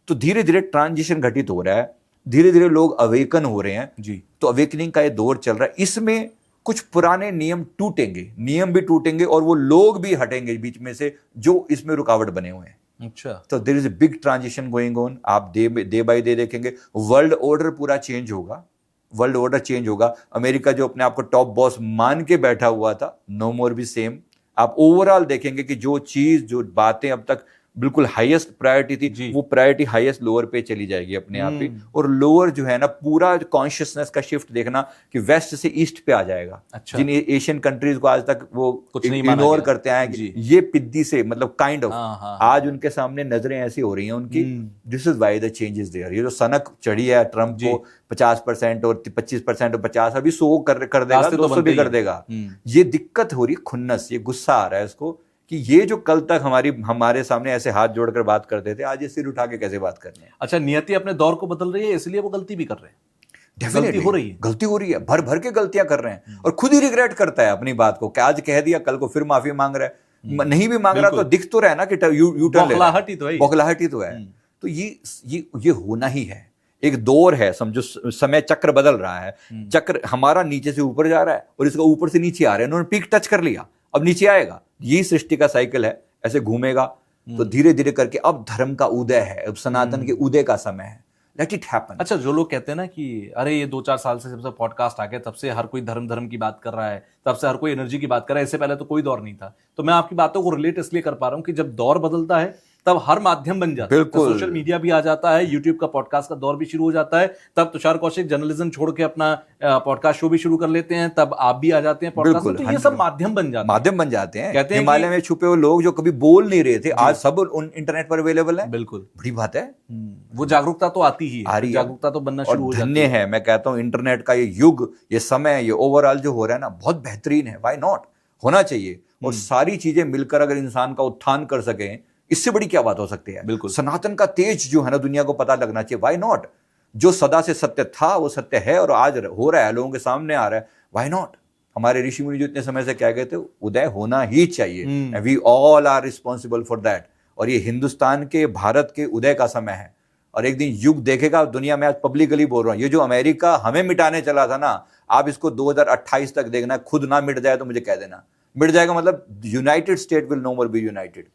तो धीरे धीरे ट्रांजिशन घटित हो रहा है, धीरे धीरे लोग अवेकन हो रहे हैं जी। तो अवेकनिंग का ये दौर चल रहा है, इसमें कुछ पुराने नियम टूटेंगे, नियम भी टूटेंगे और वो लोग भी हटेंगे बीच में से जो इसमें रुकावट बने हुए हैं। अच्छा, तो there is a big transition going on. आप डे बाय डे देखेंगे वर्ल्ड ऑर्डर पूरा चेंज होगा, वर्ल्ड ऑर्डर चेंज होगा। अमेरिका जो अपने आप को टॉप बॉस मान के बैठा हुआ था, नो मोर बी सेम। आप ओवरऑल देखेंगे कि जो चीज, जो बातें अब तक बिल्कुल हाईएस्ट प्रायोरिटी थी, वो प्रायोरिटी हाईएस्ट लोअर पे चली जाएगी अपने आप ही। और लोअर जो है ना, पूरा कॉन्शियसनेस का शिफ्ट देखना कि वेस्ट से ईस्ट पे आ जाएगा। अच्छा। जिन एशियन कंट्रीज को आज तक वो कुछ इग्नोर करते आए कि ये पिद्दी से, मतलब काइंड ऑफ, आज उनके सामने नजरें ऐसी हो रही हैं उनकी। This is why the change is there. ये जो सनक चढ़ी है ट्रंप को 50% और 25% और 50, अभी 100 कर देगा, 200 भी कर देगा। ये दिक्कत हो रही है, खुन्नस, ये गुस्सा आ रहा है इसको कि ये जो कल तक हमारे सामने ऐसे हाथ जोड़कर बात करते थे, आज ये सिर उठा के कैसे बात करने हैं। अच्छा, नियति अपने दौर को बदल रही है, इसलिए वो गलती भी कर रहे हैं। Definitely, गलती हो रही है। गलती हो रही है, भर भर के गलतियां कर रहे हैं और खुद ही रिग्रेट करता है अपनी बात को कि आज कह दिया, कल को फिर माफी मांग रहा है। नहीं भी मांग रहा तो दिख तो रहा है ना कि यू टर्न ले रहा है। बौखलाहट ही तो है। बौखलाहट ही तो है। तो ये होना ही है। एक दौर है, समझो, समय चक्र बदल रहा है। चक्र हमारा नीचे से ऊपर जा रहा है और इसका ऊपर से नीचे आ रहा है। इन्होंने पीक टच कर लिया, अब नीचे आएगा। यही सृष्टि का साइकिल है, ऐसे घूमेगा। तो धीरे धीरे करके अब धर्म का उदय है, अब सनातन के उदय का समय है। Let it happen. अच्छा, जो लोग कहते हैं ना कि अरे ये 2-4 साल से जब से पॉडकास्ट आ गया तब से हर कोई धर्म की बात कर रहा है, तब से हर कोई एनर्जी की बात कर रहा है, इससे पहले तो कोई दौर नहीं था। तो मैं आपकी बातों को रिलेट इसलिए कर पा रहा हूं कि जब दौर बदलता है तब हर माध्यम बन जाता है। बिल्कुल। तो सोशल मीडिया भी आ जाता है, यूट्यूब का पॉडकास्ट का दौर भी शुरू हो जाता है। तब तुषार कौशिक जर्नलिज्म छोड़ के अपना पॉडकास्ट शो भी शुरू कर लेते हैं, तब आप भी आ जाते हैं पॉडकास्ट में। तो ये सब माध्यम बन जाते हैं। कहते हैं हिमालय में छुपे हुए लोग जो कभी बोल नहीं रहे थे, आज सब इंटरनेट पर अवेलेबल है। बिल्कुल, बड़ी बात है। वो जागरूकता तो आती ही है, जागरूकता तो बनना शुरू हो जाती है। धन्य है, मैं कहता हूं इंटरनेट का ये युग, ये समय, ये ओवरऑल जो हो रहा है ना, बहुत बेहतरीन है। व्हाई नॉट, होना चाहिए। और सारी चीजें मिलकर अगर इंसान का उत्थान कर सके, इससे बड़ी क्या बात हो सकती है। बिल्कुल। सनातन का तेज जो है ना, दुनिया को पता लगना चाहिए। व्हाई नॉट, जो सदा से सत्य था वो सत्य है और आज हो रहा है, लोगों के सामने आ रहा है। व्हाई नॉट, हमारे ऋषि मुनि जो इतने समय से क्या कहते, उदय होना ही चाहिए। We all are responsible for that. और ये हिंदुस्तान के, भारत के उदय का समय है और एक दिन युग देखेगा दुनिया में। आज पब्लिकली बोल रहा हूं, ये जो अमेरिका हमें मिटाने चला था ना, आप इसको 2028 तक देखना। खुद ना मिट जाए तो मुझे कह देना, मिट जाएगा मतलब United State will no more be united.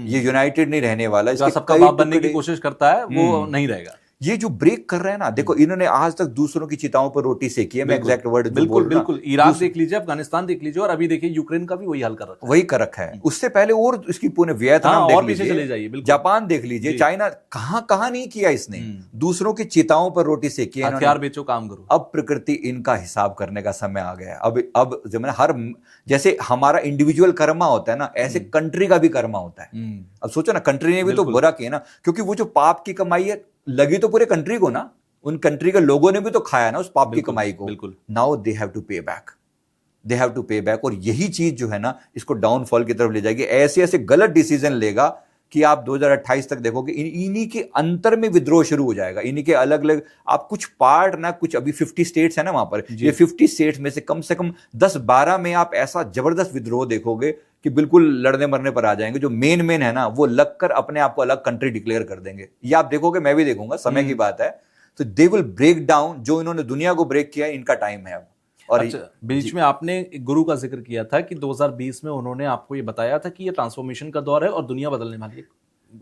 ये यूनाइटेड नहीं रहने वाला। इसके सबका बाप बनने की कोशिश करता है वो नहीं रहेगा। ये जो ब्रेक कर रहे हैं ना, देखो इन्होंने आज तक दूसरों की चिताओं पर रोटी सेकी है। मैं एग्जैक्ट वर्ड बिल्कुल इराक देख लीजिए, अफगानिस्तान देख लीजिए, और अभी देखिए यूक्रेन का भी वही हाल कर रखा है। वही कर रखा है। उससे पहले और इसकी पूरे वियतनाम और पीछे चले जाइए, जापान देख लीजिए, चाइना, कहां नहीं किया इसने। दूसरों की चिताओं पर रोटी सेकी है। हथियार बेचो, काम करो। अब प्रकृति इनका हिसाब करने का समय आ गया है। अब जब हर, जैसे हमारा इंडिविजुअल कर्मा होता है ना, ऐसे कंट्री का भी कर्मा होता है। अब सोचो ना, कंट्री ने भी तो बुरा किया ना, क्योंकि वो जो पाप की कमाई है लगी तो पूरे कंट्री को ना, उन कंट्री के लोगों ने भी तो खाया ना उस पाप की कमाई को। नाउ दे हैव टू पे बैक, दे हैव टू पे बैक। और यही चीज जो है ना, इसको डाउनफॉल की तरफ ले जाएगी। ऐसे ऐसे गलत डिसीजन लेगा कि आप 2028 तक देखोगे इन्हीं के अंतर में विद्रोह शुरू हो जाएगा। इन्हीं के अलग अलग, आप कुछ पार्ट ना, कुछ अभी 50 स्टेट्स है ना वहां पर, ये 50 स्टेट्स में से कम 10-12 में आप ऐसा जबरदस्त विद्रोह देखोगे कि बिल्कुल लड़ने मरने पर आ जाएंगे। जो मेन है ना, वो लगकर अपने आप को अलग कंट्री डिक्लेयर कर देंगे। ये आप देखोगे, मैं भी देखूंगा, समय की बात है। तो दे विल ब्रेक डाउन। जो इन्होंने दुनिया को ब्रेक किया, इनका टाइम है अब। और अच्छा, बीच में आपने एक गुरु का जिक्र किया था कि 2020 में उन्होंने आपको ये बताया था कि ये ट्रांसफॉर्मेशन का दौर है और दुनिया बदलने वाली है।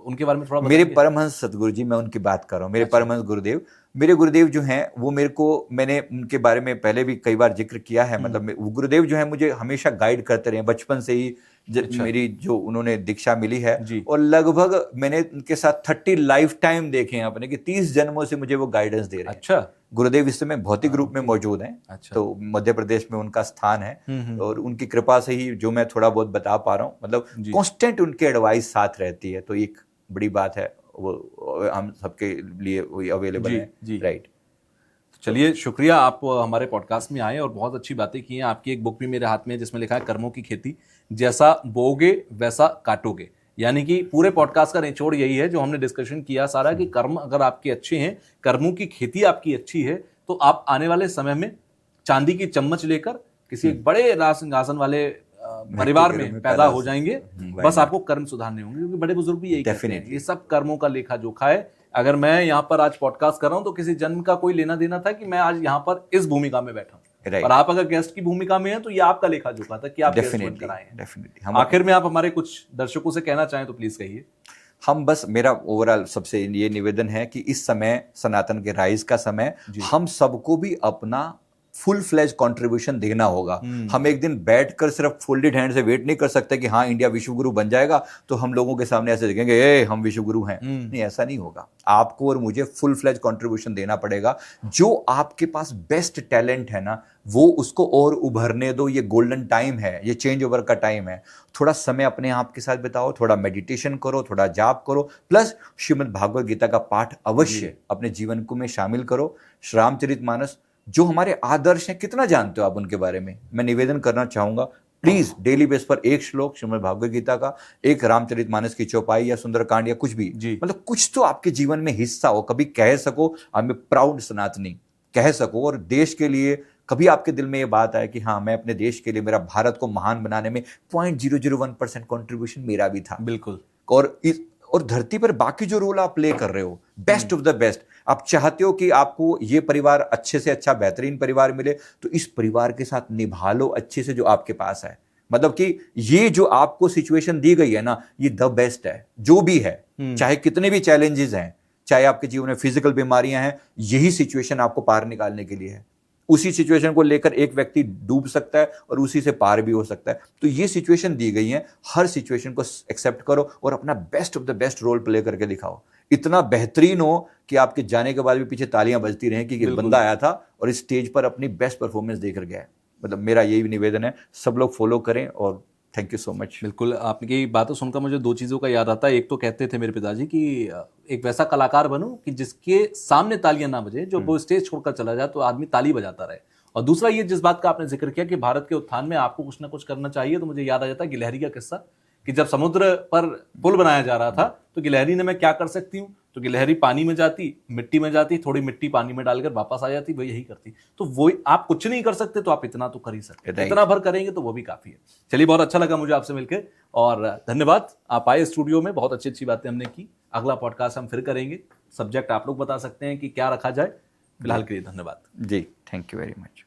उनके बारे में थोड़ा मेरे परमहंस सतगुरु जी, मैं उनकी बात कर रहा हूँ। मेरे परमहंस गुरुदेव, मेरे गुरुदेव जो हैं वो मेरे को, मैंने उनके बारे में पहले भी कई बार जिक्र किया है। मतलब गुरुदेव जो है मुझे हमेशा गाइड करते रहे बचपन से ही। मेरी जो उन्होंने दीक्षा मिली है, और लगभग मैंने उनके साथ 30 लाइफ टाइम देखे हैं अपने, कि 30 जन्मों से मुझे वो गाइडेंस दे रहे हैं। अच्छा। गुरुदेव इस समय भौतिक रूप में मौजूद हैं। अच्छा। तो मध्य प्रदेश में उनका स्थान है और उनकी कृपा से ही जो मैं थोड़ा बहुत बता पा रहा हूँ, मतलब कांस्टेंट उनके एडवाइस साथ रहती है। तो एक बड़ी बात है, वो हम सबके लिए वही अवेलेबल है। राइट। चलिए, शुक्रिया, आप हमारे पॉडकास्ट में आए और बहुत अच्छी बातें की हैं। आपकी एक बुक भी मेरे हाथ में है जिसमें लिखा है कर्मों की खेती, जैसा बोगे वैसा काटोगे। यानी कि पूरे पॉडकास्ट का निचोड़ यही है जो हमने डिस्कशन किया सारा, कि कर्म अगर आपके अच्छे हैं, कर्मों की खेती आपकी अच्छी है, तो आप आने वाले समय में चांदी की चम्मच लेकर किसी एक बड़े राज सिंहासन वाले परिवार में पैदा हो जाएंगे। बस आपको कर्म सुधारने होंगे, क्योंकि बड़े बुजुर्ग भी यही कहते हैं, ये सब कर्मों का लेखा जोखा है। अगर मैं यहाँ पर आज पॉडकास्ट कर रहा हूँ तो किसी जन्म का कोई लेना देना था कि मैं आज यहाँ पर इस भूमिका में बैठा हूँ। और आप अगर गेस्ट की भूमिका में हैं तो ये आपका लेखा जोखा था कि आप गेस्ट बनकर आए हैं। आखिर में आप हमारे कुछ दर्शकों से कहना चाहें तो प्लीज कहिए। हम बस, मेरा ओवरऑल सबसे ये निवेदन है कि इस समय सनातन के राइज का समय, हम सबको भी अपना फुल फ्लैज कंट्रीब्यूशन देना होगा। हम एक दिन बैठकर सिर्फ फोल्डेड हैंड से वेट नहीं कर सकते कि हाँ इंडिया विश्वगुरु बन जाएगा तो हम लोगों के सामने ऐसे दिखेंगे ए हम विश्वगुरु हैं। नहीं, ऐसा नहीं होगा। आपको और मुझे फुल फ्लैज कंट्रीब्यूशन देना पड़ेगा। जो आपके पास बेस्ट टैलेंट है ना, वो उसको और उभरने दो। ये गोल्डन टाइम है, ये चेंज ओवर का टाइम है। थोड़ा समय अपने आप के साथ बिताओ, थोड़ा मेडिटेशन करो, थोड़ा जाप करो, प्लस श्रीमद् भागवत गीता का पाठ अवश्य अपने जीवन को में शामिल करो। रामचरितमानस जो हमारे आदर्श हैं, कितना जानते हो आप उनके बारे में? मैं निवेदन करना चाहूंगा, प्लीज डेली बेस पर एक श्लोक श्रीमद् भागवत गीता का, एक रामचरितमानस की चौपाई या सुंदरकांड या कुछ भी, जी। मतलब कुछ तो आपके जीवन में हिस्सा हो, कभी कह सको आई एम प्राउड सनातनी, कह सको, और देश के लिए कभी आपके दिल में ये बात आए कि हाँ मैं अपने देश के लिए, मेरा भारत को महान बनाने में 0.001% कंट्रीब्यूशन मेरा भी था। बिल्कुल। और धरती पर बाकी जो रोल आप प्ले कर रहे हो, बेस्ट ऑफ द बेस्ट, आप चाहते हो कि आपको ये परिवार अच्छे से अच्छा बेहतरीन परिवार मिले, तो इस परिवार के साथ निभा लो अच्छे से जो आपके पास है। मतलब कि ये जो आपको सिचुएशन दी गई है ना, ये द बेस्ट है जो भी है, चाहे कितने भी चैलेंजेस हैं, चाहे आपके जीवन में फिजिकल बीमारियां हैं, यही सिचुएशन आपको पार निकालने के लिए है। उसी सिचुएशन को लेकर एक व्यक्ति डूब सकता है और उसी से पार भी हो सकता है। तो ये सिचुएशन दी गई है, हर सिचुएशन को एक्सेप्ट करो और अपना best of the best role play करके दिखाओ। इतना बेहतरीन हो कि आपके जाने के बाद भी पीछे तालियां बजती रहें कि एक बंदा आया था और इस स्टेज पर अपनी बेस्ट परफॉर्मेंस देकर गया है। मतलब मेरा यही निवेदन है, सब लोग फॉलो करें और थैंक यू सो मच। बिल्कुल, आपकी बातें सुनकर मुझे दो चीज़ों का याद आता है। एक तो कहते थे मेरे पिताजी कि एक वैसा कलाकार बनो कि जिसके सामने तालियां ना बजे, जो वो स्टेज छोड़कर चला जाए तो आदमी ताली बजाता रहे। और दूसरा ये जिस बात का आपने जिक्र किया कि भारत के उत्थान में आपको कुछ ना कुछ करना चाहिए, तो मुझे याद आ जाता है गिलहरी का किस्सा कि जब समुद्र पर पुल बनाया जा रहा था तो गिलहरी ने मैं क्या कर सकती हूँ, तो गिलहरी पानी में जाती, मिट्टी में जाती, थोड़ी मिट्टी पानी में डालकर वापस आ जाती, वो यही करती। तो वो आप कुछ नहीं कर सकते तो आप इतना तो कर ही सकते, इतना भर करेंगे तो वो भी काफी है। चलिए, बहुत अच्छा लगा मुझे आपसे मिलकर और धन्यवाद। आप आए स्टूडियो में, बहुत अच्छी अच्छी बातें हमने की। अगला पॉडकास्ट हम फिर करेंगे, सब्जेक्ट आप लोग बता सकते हैं कि क्या रखा जाए। फिलहाल के लिए धन्यवाद जी, थैंक यू वेरी मच।